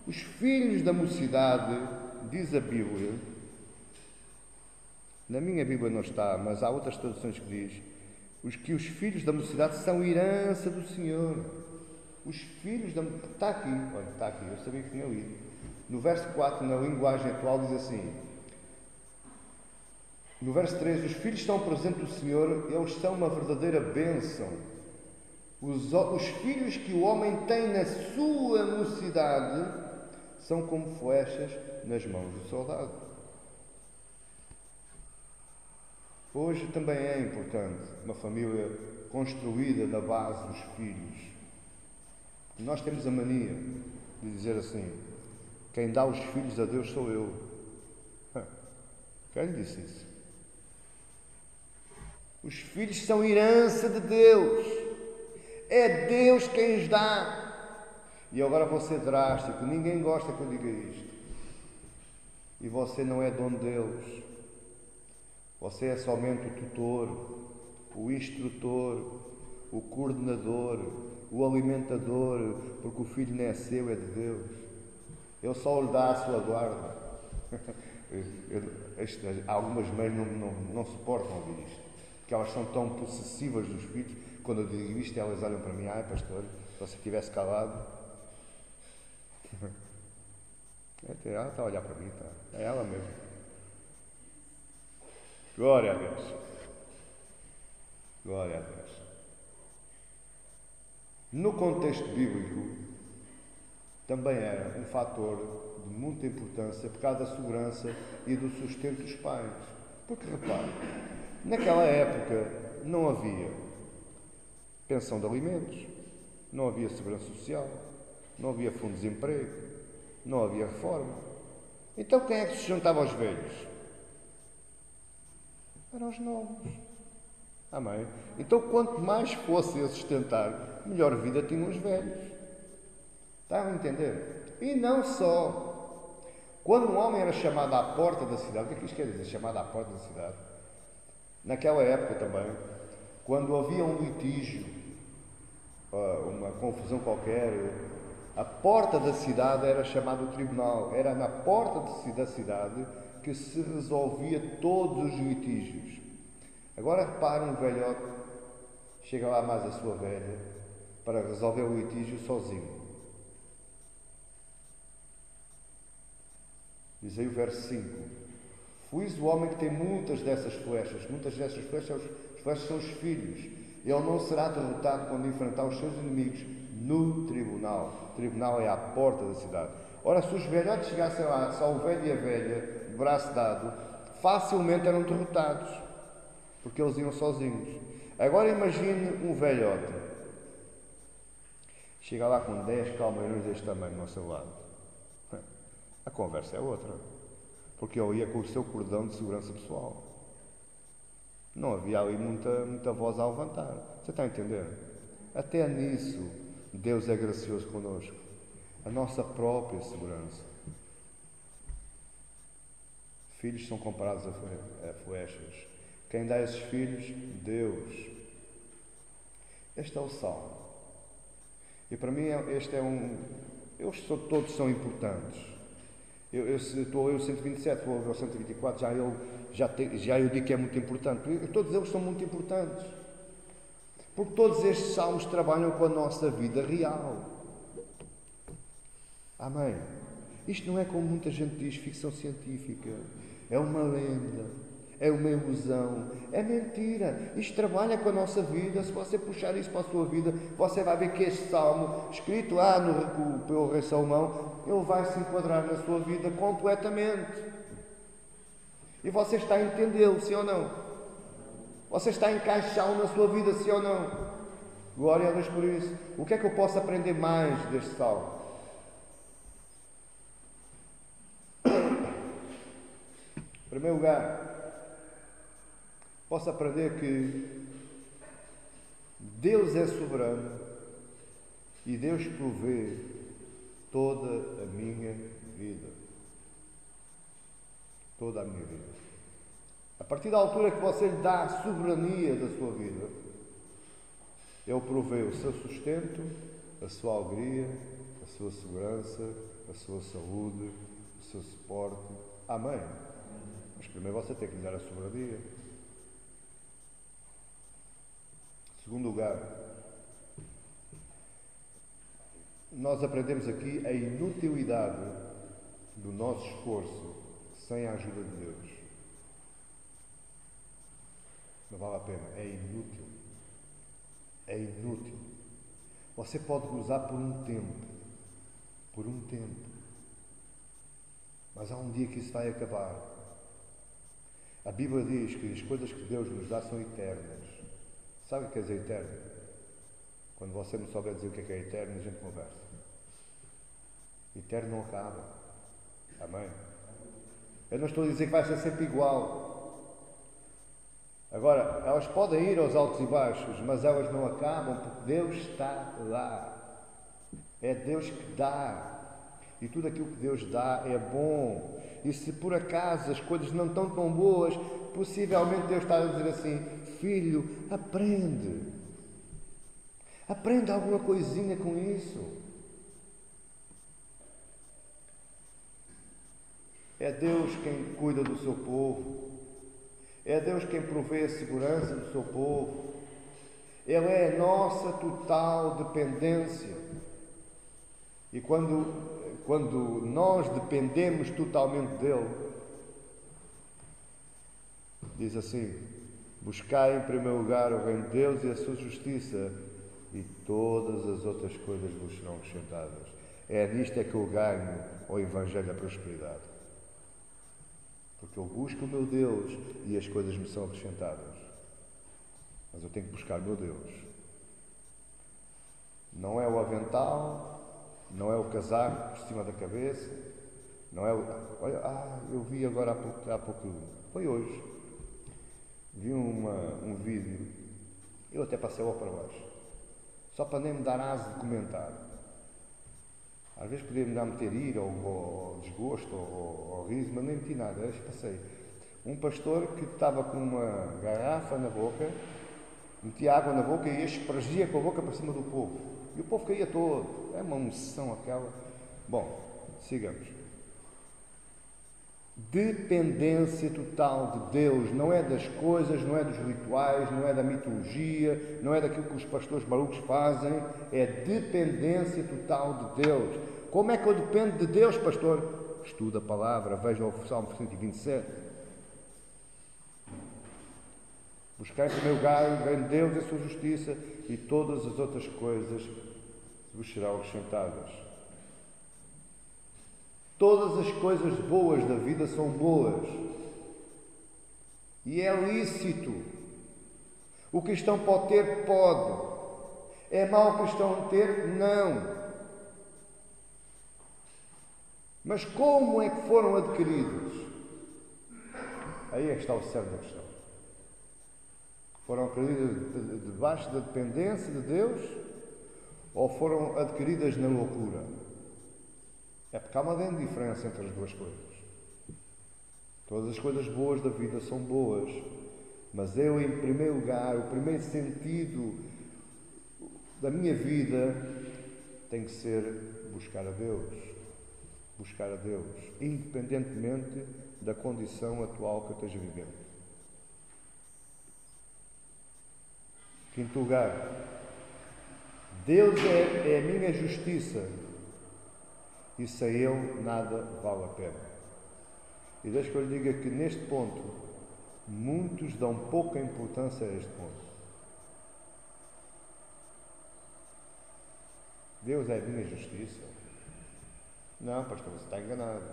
Os filhos da mocidade, diz a Bíblia, na minha Bíblia não está, mas há outras traduções que diz, os filhos da mocidade são herança do Senhor. Os filhos da... Está aqui, olha, está aqui, eu sabia que tinha lido. No verso 4, na linguagem atual, diz assim, no verso 3, os filhos estão presentes do Senhor, eles são uma verdadeira bênção. Os filhos que o homem tem na sua mocidade são como flechas nas mãos do soldado. Hoje também é importante uma família construída na base dos filhos. Nós temos a mania de dizer assim: quem dá os filhos a Deus sou eu. Quem disse isso? Os filhos são herança de Deus. É Deus quem os dá. E agora vou ser drástico. Ninguém gosta que eu diga isto. E você não é dono deles. Você é somente o tutor, o instrutor, o coordenador, o alimentador, porque o filho não é seu, é de Deus. Ele só lhe dá a sua guarda. Algumas mães não suportam ouvir isto, porque elas são tão possessivas dos filhos. Quando eu digo isto, elas olham para mim: ai pastor, se você tivesse calado. Ela está a olhar para mim, está. É ela mesmo. Glória a Deus. Glória a Deus. No contexto bíblico, também era um fator de muita importância por causa da segurança e do sustento dos pais. Porque, repare, naquela época não havia pensão de alimentos, não havia segurança social, não havia fundo de desemprego, não havia reforma. Então quem é que se juntava aos velhos? Eram os novos. Amém? Então quanto mais fossem a sustentar, melhor vida tinham os velhos. Estão a entender? E não só. Quando um homem era chamado à porta da cidade, o que é que isto quer dizer, chamado à porta da cidade? Naquela época também, quando havia um litígio, uma confusão qualquer, a porta da cidade era chamada o tribunal. Era na porta da cidade que se resolvia todos os litígios. Agora repare, um velhote chega lá mais a sua velha para resolver o litígio sozinho. Diz aí o verso 5: Feliz o homem que tem muitas dessas flechas. Muitas dessas flechas, as flechas são os filhos. Ele não será derrotado quando enfrentar os seus inimigos no tribunal. O tribunal é à porta da cidade. Ora, se os velhotes chegassem lá, só o velho e a velha, de braço dado, facilmente eram derrotados, porque eles iam sozinhos. Agora imagine um velhote. Chega lá com 10 calmeirões deste tamanho ao seu lado. A conversa é outra, porque ele ia com o seu cordão de segurança pessoal. Não havia ali muita voz a levantar. Você está a entender? Até nisso, Deus é gracioso connosco. A nossa própria segurança. Filhos são comparados a flechas. Quem dá esses filhos? Deus. Este é o Salmo. E para mim este é um... Todos são importantes. Estou a ler o 127, vou ver o 124, já eu digo que é muito importante. Todos eles são muito importantes. Porque todos estes salmos trabalham com a nossa vida real. Amém? Isto não é como muita gente diz, ficção científica. É uma lenda. É uma ilusão, é mentira. Isto trabalha com a nossa vida. Se você puxar isso para a sua vida, você vai ver que este salmo, escrito lá pelo rei Salomão, ele vai se enquadrar na sua vida completamente. E você está a entendê-lo, sim ou não? Você está a encaixá-lo na sua vida, sim ou não? Glória a Deus por isso. O que é que eu posso aprender mais deste salmo? Em primeiro lugar, posso aprender que Deus é soberano e Deus provê toda a minha vida. Toda a minha vida. A partir da altura que você lhe dá a soberania da sua vida, Ele provê o seu sustento, a sua alegria, a sua segurança, a sua saúde, o seu suporte. Amém? Mas primeiro você tem que lhe dar a soberania. Em segundo lugar, nós aprendemos aqui a inutilidade do nosso esforço sem a ajuda de Deus. Não vale a pena, é inútil. É inútil. Você pode gozar por um tempo. Por um tempo. Mas há um dia que isso vai acabar. A Bíblia diz que as coisas que Deus nos dá são eternas. Sabe o que quer dizer eterno? Quando você não souber dizer o que é eterno, a gente conversa. Eterno não acaba. Amém? Eu não estou a dizer que vai ser sempre igual. Agora, elas podem ir aos altos e baixos, mas elas não acabam porque Deus está lá. É Deus que dá. E tudo aquilo que Deus dá é bom. E se por acaso as coisas não estão tão boas, possivelmente Deus está a dizer assim: filho, aprende. Aprende alguma coisinha com isso. É Deus quem cuida do seu povo. É Deus quem provê a segurança do seu povo. Ele é a nossa total dependência. E quando nós dependemos totalmente dele, diz assim: buscai em primeiro lugar o reino de Deus e a sua justiça, e todas as outras coisas vos serão acrescentadas. É nisto é que eu ganho o Evangelho da prosperidade. Porque eu busco o meu Deus e as coisas me são acrescentadas. Mas eu tenho que buscar o meu Deus. Não é o avental, não é o casaco por cima da cabeça, não é o... Olha, eu vi agora há pouco, foi hoje, vi um vídeo, eu até passei lá para baixo, só para nem me dar asa de comentar. Às vezes podia-me dar meter ira, ou desgosto, ou riso, mas nem meti nada, eu passei. Um pastor que estava com uma garrafa na boca, metia água na boca e espargia com a boca para cima do povo. E o povo caía todo. É uma unção aquela. Bom, sigamos. Dependência total de Deus, não é das coisas, não é dos rituais, não é da mitologia, não é daquilo que os pastores malucos fazem, é dependência total de Deus. Como é que eu dependo de Deus, pastor? Estuda a palavra, veja o Salmo 127. Buscar em primeiro lugar o reino de Deus e a sua justiça, e todas as outras coisas vos serão acrescentadas. Todas as coisas boas da vida são boas. E é lícito. O cristão pode ter? Pode. É mau o cristão ter? Não. Mas como é que foram adquiridos? Aí é que está o cerne da questão. Foram adquiridas debaixo da dependência de Deus ou foram adquiridas na loucura? É porque há uma grande diferença entre as duas coisas. Todas as coisas boas da vida são boas, mas eu, em primeiro lugar, o primeiro sentido da minha vida tem que ser buscar a Deus. Buscar a Deus, independentemente da condição atual que eu esteja vivendo. Quinto lugar, Deus é a minha justiça. E sem Ele nada vale a pena. E deixe que eu lhe diga que neste ponto, Muitos dão pouca importância a este ponto. Deus é a minha justiça? Não, pastor, você está enganado.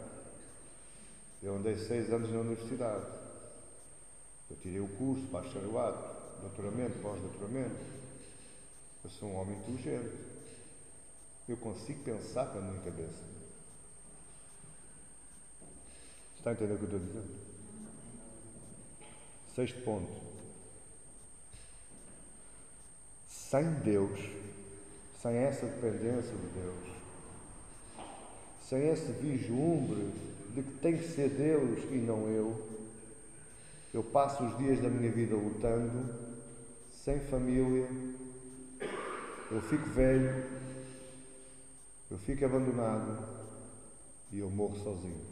Eu andei 6 anos na universidade. Eu tirei o curso, bacharelado, doutoramento, pós-doutoramento. Eu sou um homem inteligente. Eu consigo pensar com a minha cabeça. Está a entender o que eu estou dizendo? 6º ponto. Sem Deus, sem essa dependência de Deus, sem esse vislumbre de que tem que ser Deus e não eu passo os dias da minha vida lutando, sem família, eu fico velho, eu fico abandonado e eu morro sozinho.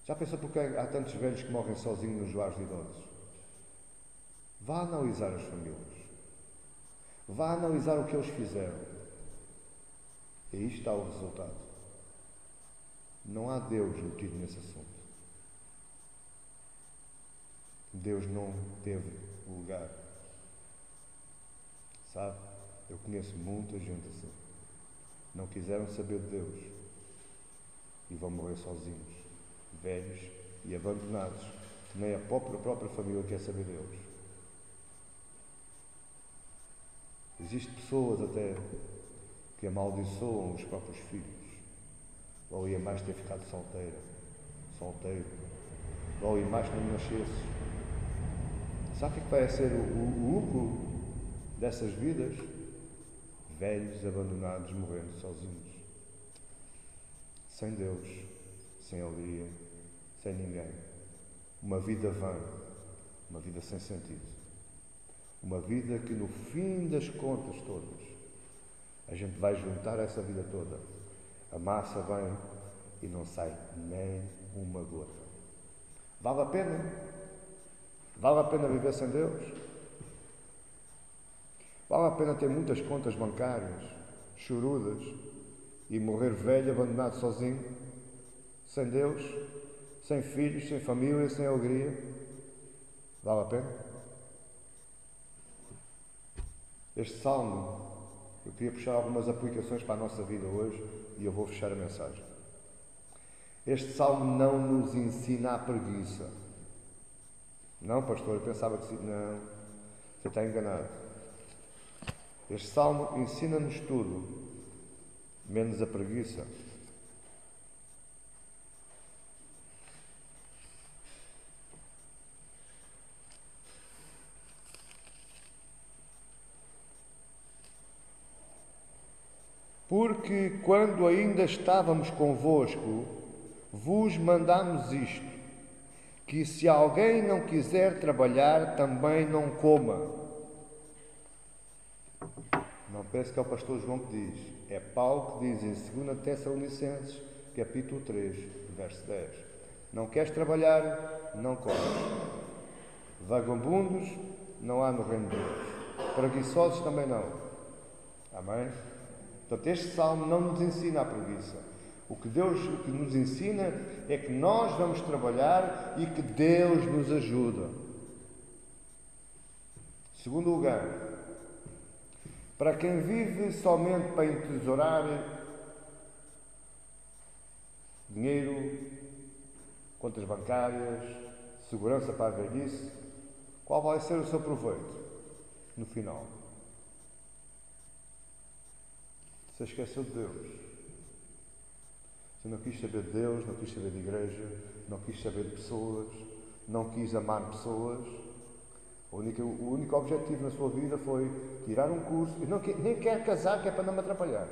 Já pensou porque há tantos velhos que morrem sozinhos nos lares de idosos? Vá analisar as famílias. Vá analisar o que eles fizeram. E aí está o resultado. Não há Deus metido nesse assunto. Deus não teve lugar. Sabe? Eu conheço muita gente assim. Não quiseram saber de Deus. E vão morrer sozinhos, velhos e abandonados. Nem a própria família quer saber deles. Existem pessoas até que amaldiçoam os próprios filhos. Ou ia mais ter ficado solteiro. Ou ia mais não nascesse. Sabe o que vai ser o lucro dessas vidas? Velhos, abandonados, morrendo sozinhos. Sem Deus, sem alegria, sem ninguém. Uma vida vã, uma vida sem sentido. Uma vida que no fim das contas todas, a gente vai juntar essa vida toda, amassa bem e não sai nem uma gota. Vale a pena? Vale a pena viver sem Deus? Vale a pena ter muitas contas bancárias, chorudas, e morrer velho, abandonado sozinho, sem Deus, sem filhos, sem família, sem alegria? Vale a pena? Este salmo, eu queria puxar algumas aplicações para a nossa vida hoje e eu vou fechar a mensagem. Este salmo não nos ensina a preguiça. Não, pastor, eu pensava que sim. Não, você está enganado. Este salmo ensina-nos tudo, menos a preguiça. Porque quando ainda estávamos convosco, vos mandamos isto, que se alguém não quiser trabalhar, também não coma. Não pense que é o pastor João que diz, é Paulo que diz em 2 Tessalonicenses, capítulo 3, verso 10. Não queres trabalhar, não comes. Vagabundos não há no reino de Deus. Preguiçosos também não. Amém? Portanto, este salmo não nos ensina a preguiça. O que nos ensina é que nós vamos trabalhar e que Deus nos ajuda. Segundo lugar, para quem vive somente para entesourar dinheiro, contas bancárias, segurança para a velhice, qual vai ser o seu proveito no final? Você esqueceu de Deus. Você não quis saber de Deus, não quis saber de igreja, não quis saber de pessoas, não quis amar pessoas. O único objetivo na sua vida foi tirar um curso. E nem quer casar, que é para não me atrapalhar.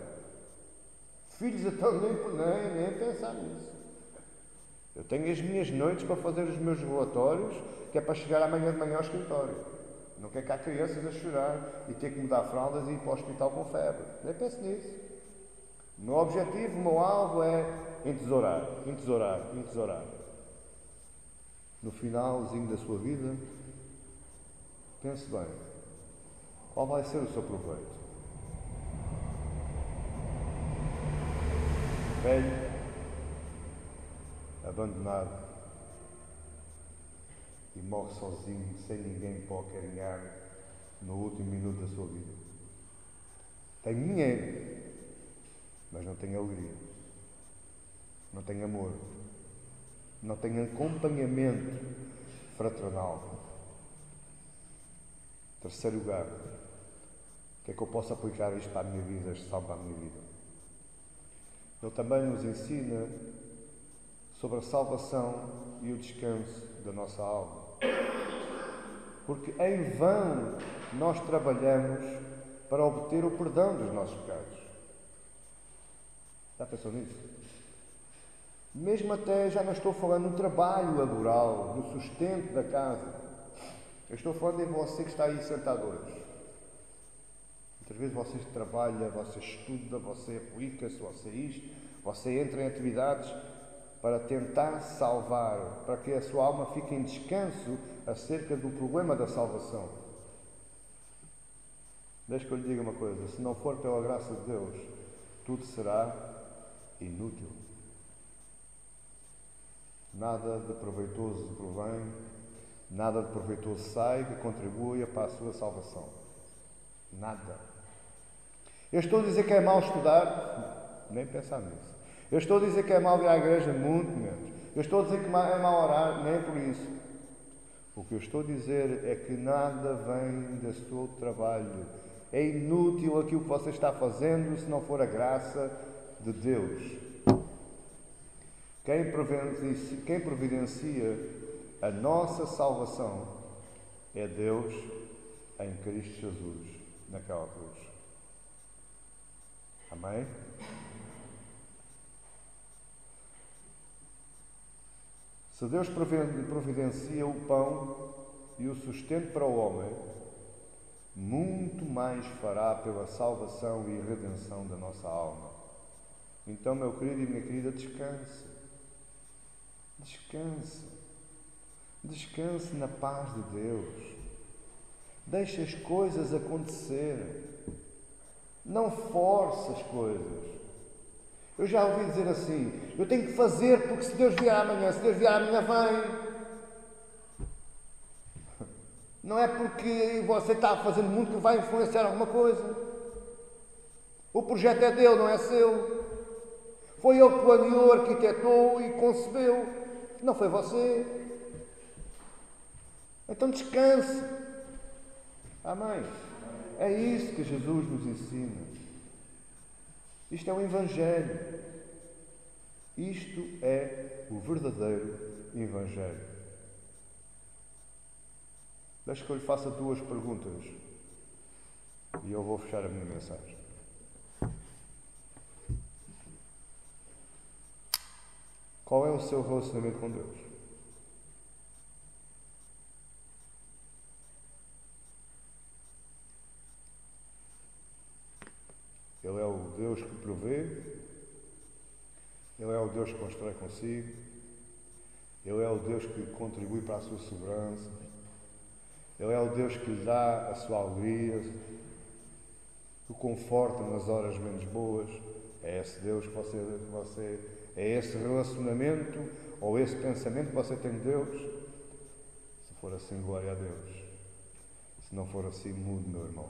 Filhos, então nem pensar nisso. Eu tenho as minhas noites para fazer os meus relatórios, que é para chegar amanhã de manhã ao escritório. Não quer que há crianças a chorar e ter que mudar fraldas e ir para o hospital com febre. Nem penso nisso. O meu objetivo, o meu alvo é entesourar. No finalzinho da sua vida, pense bem, qual vai ser o seu proveito? Velho, abandonado, e morre sozinho, sem ninguém para o acarinhar no último minuto da sua vida. Tem dinheiro, mas não tem alegria, não tem amor, não tem acompanhamento fraternal. Terceiro lugar, o que é que eu posso aplicar isto para a minha vida, este salmo para a minha vida? Ele também nos ensina sobre a salvação e o descanso da nossa alma. Porque em vão nós trabalhamos para obter o perdão dos nossos pecados. Já pensou nisso? Mesmo até, já não estou falando no trabalho laboral, no sustento da casa. Eu estou falando em você que está aí sentado hoje. Muitas vezes você trabalha, você estuda, você aplica-se, você isto, você entra em atividades para tentar salvar, para que a sua alma fique em descanso acerca do problema da salvação. Deixe que eu lhe diga uma coisa, se não for pela graça de Deus, tudo será inútil. Nada de proveitoso provém, nada de proveitoso sai que contribua para a sua salvação. Nada. Eu estou a dizer que é mau estudar? Nem pensar nisso. Eu estou a dizer que é mau vir à igreja? Muito menos. Eu estou a dizer que é mau orar? Nem por isso. O que eu estou a dizer é que nada vem do seu trabalho. É inútil aquilo que você está fazendo se não for a graça de Deus. Quem providencia a nossa salvação é Deus em Cristo Jesus, naquela cruz. Amém? Se Deus providencia o pão e o sustento para o homem, muito mais fará pela salvação e redenção da nossa alma. Então, meu querido e minha querida, descanse. Descanse. Descanse na paz de Deus. Deixe as coisas acontecerem. Não force as coisas. Eu já ouvi dizer assim, eu tenho que fazer porque se Deus vier amanhã, se Deus vier amanhã vem. Não é porque você está fazendo muito que vai influenciar alguma coisa. O projeto é dele, não é seu. Foi ele que planeou, arquitetou e concebeu. Não foi você. Então descanse. Amém? É isso que Jesus nos ensina. Isto é o Evangelho. Isto é o verdadeiro Evangelho. Deixe que eu lhe faça duas perguntas e eu vou fechar a minha mensagem. Qual é o seu relacionamento com Deus? Ele é o Deus que provê, Ele é o Deus que constrói consigo, Ele é o Deus que contribui para a sua segurança, Ele é o Deus que lhe dá a sua alegria, que o conforta nas horas menos boas. É esse Deus que você é esse relacionamento ou esse pensamento que você tem de Deus? Se for assim, glória a Deus. Se não for assim, mude, meu irmão.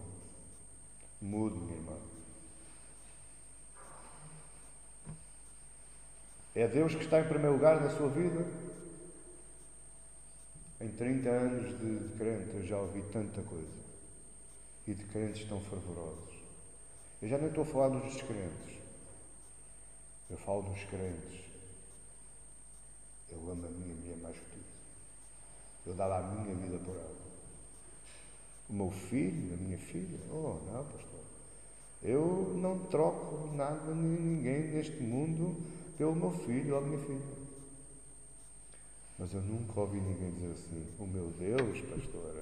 Mude, minha irmã. É Deus que está em primeiro lugar na sua vida? Em 30 anos de crente eu já ouvi tanta coisa. E de crentes tão fervorosos. Eu já nem estou a falar dos descrentes. Eu falo dos crentes. Eu amo a minha mulher mais que tudo. Eu dava a minha vida por ela. O meu filho, a minha filha. Oh, não, pastor. Eu não troco nada nem ninguém neste mundo pelo meu filho ou a minha filha. Mas eu nunca ouvi ninguém dizer assim, o meu Deus, pastor,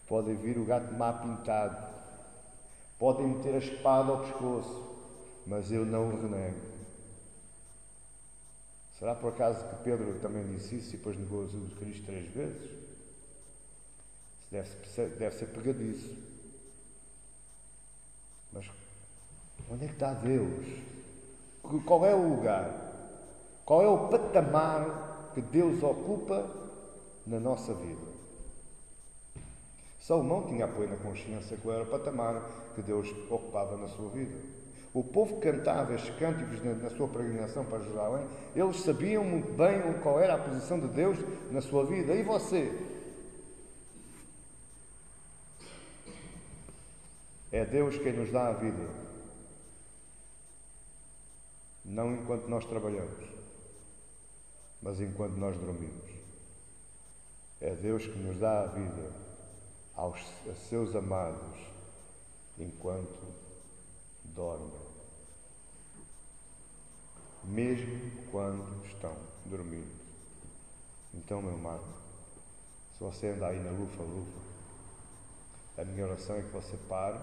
podem vir o gato má pintado, podem meter a espada ao pescoço, mas eu não o renego. Será por acaso que Pedro também disse isso e depois negou Jesus Cristo 3 vezes? Deve ser pegadiço. Mas onde é que está Deus? Qual é o lugar? Qual é o patamar que Deus ocupa na nossa vida. Salomão tinha apoio na consciência que era o patamar que Deus ocupava na sua vida. O povo cantava estes cânticos na sua peregrinação para Jerusalém. Eles sabiam muito bem qual era a posição de Deus na sua vida. E você? É Deus quem nos dá a vida. Não enquanto nós trabalhamos, mas enquanto nós dormimos. É Deus que nos dá a vida a seus amados enquanto dormem. Mesmo quando estão dormindo. Então, meu amado, se você anda aí na lufa-lufa, a minha oração é que você pare,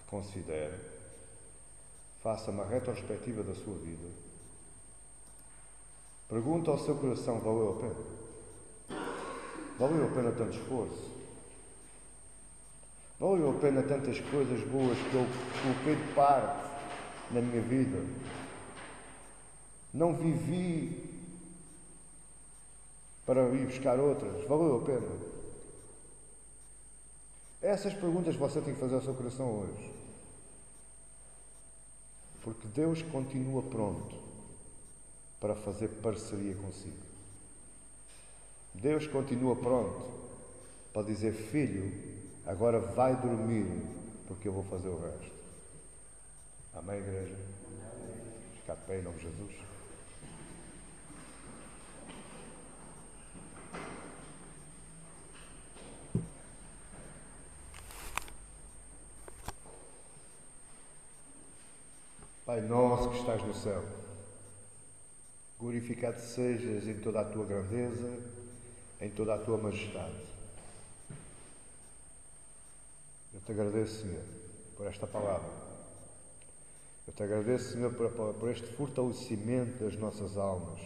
reconsidere, faça uma retrospectiva da sua vida. Pergunta ao seu coração: valeu a pena? Valeu a pena tanto esforço? Valeu a pena tantas coisas boas que eu coloquei de parte na minha vida? Não vivi para ir buscar outras? Valeu a pena? Essas perguntas você tem que fazer ao seu coração hoje. Porque Deus continua pronto para fazer parceria consigo. Deus continua pronto para dizer: filho, agora vai dormir, porque eu vou fazer o resto. Amém, igreja? Ficar de pé em nome de Jesus. Pai nosso que estás no céu, glorificado sejas em toda a tua grandeza, em toda a tua majestade. Eu te agradeço, Senhor, por esta palavra. Eu te agradeço, Senhor, por este fortalecimento das nossas almas,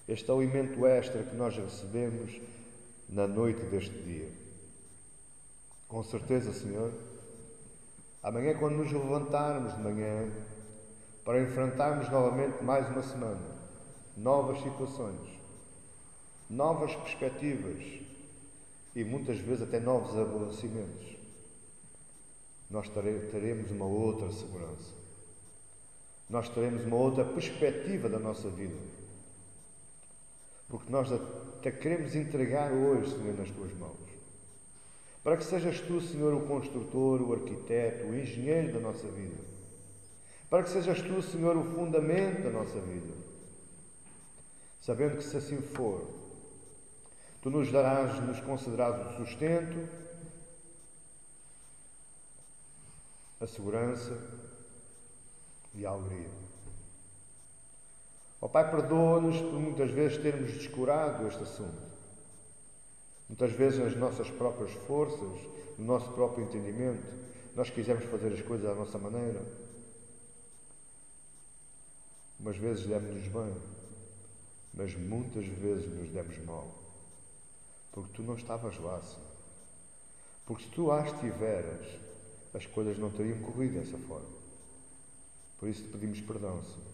este alimento extra que nós recebemos na noite deste dia. Com certeza, Senhor, amanhã, quando nos levantarmos de manhã, para enfrentarmos novamente mais uma semana, novas situações, novas perspectivas e muitas vezes até novos acontecimentos, nós teremos uma outra segurança. Nós teremos uma outra perspectiva da nossa vida. Porque nós até queremos entregar hoje, Senhor, nas tuas mãos. Para que sejas tu, Senhor, o construtor, o arquiteto, o engenheiro da nossa vida. Para que sejas tu, Senhor, o fundamento da nossa vida. Sabendo que se assim for, tu nos concederás o sustento, a segurança e a alegria. Ó Pai, perdoa-nos por muitas vezes termos descurado este assunto. Muitas vezes nas nossas próprias forças, no nosso próprio entendimento, nós quisemos fazer as coisas à nossa maneira. Umas vezes demos-nos bem, mas muitas vezes nos demos mal. Porque tu não estavas lá, Senhor. Porque se tu lá estiveras, as coisas não teriam corrido dessa forma. Por isso te pedimos perdão, Senhor.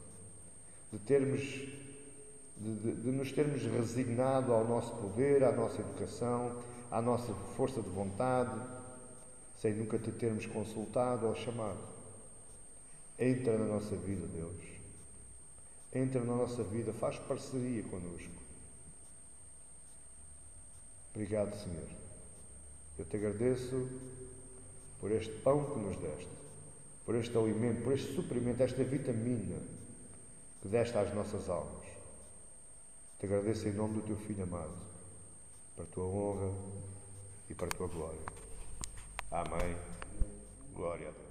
De nos termos resignado ao nosso poder, à nossa educação, à nossa força de vontade, sem nunca te termos consultado ou chamado. Entra na nossa vida, Deus. Entra na nossa vida, faz parceria connosco. Obrigado, Senhor. Eu te agradeço por este pão que nos deste, por este alimento, por este suprimento, esta vitamina que deste às nossas almas. Te agradeço em nome do teu Filho amado, para a tua honra e para a tua glória. Amém. Glória a Deus.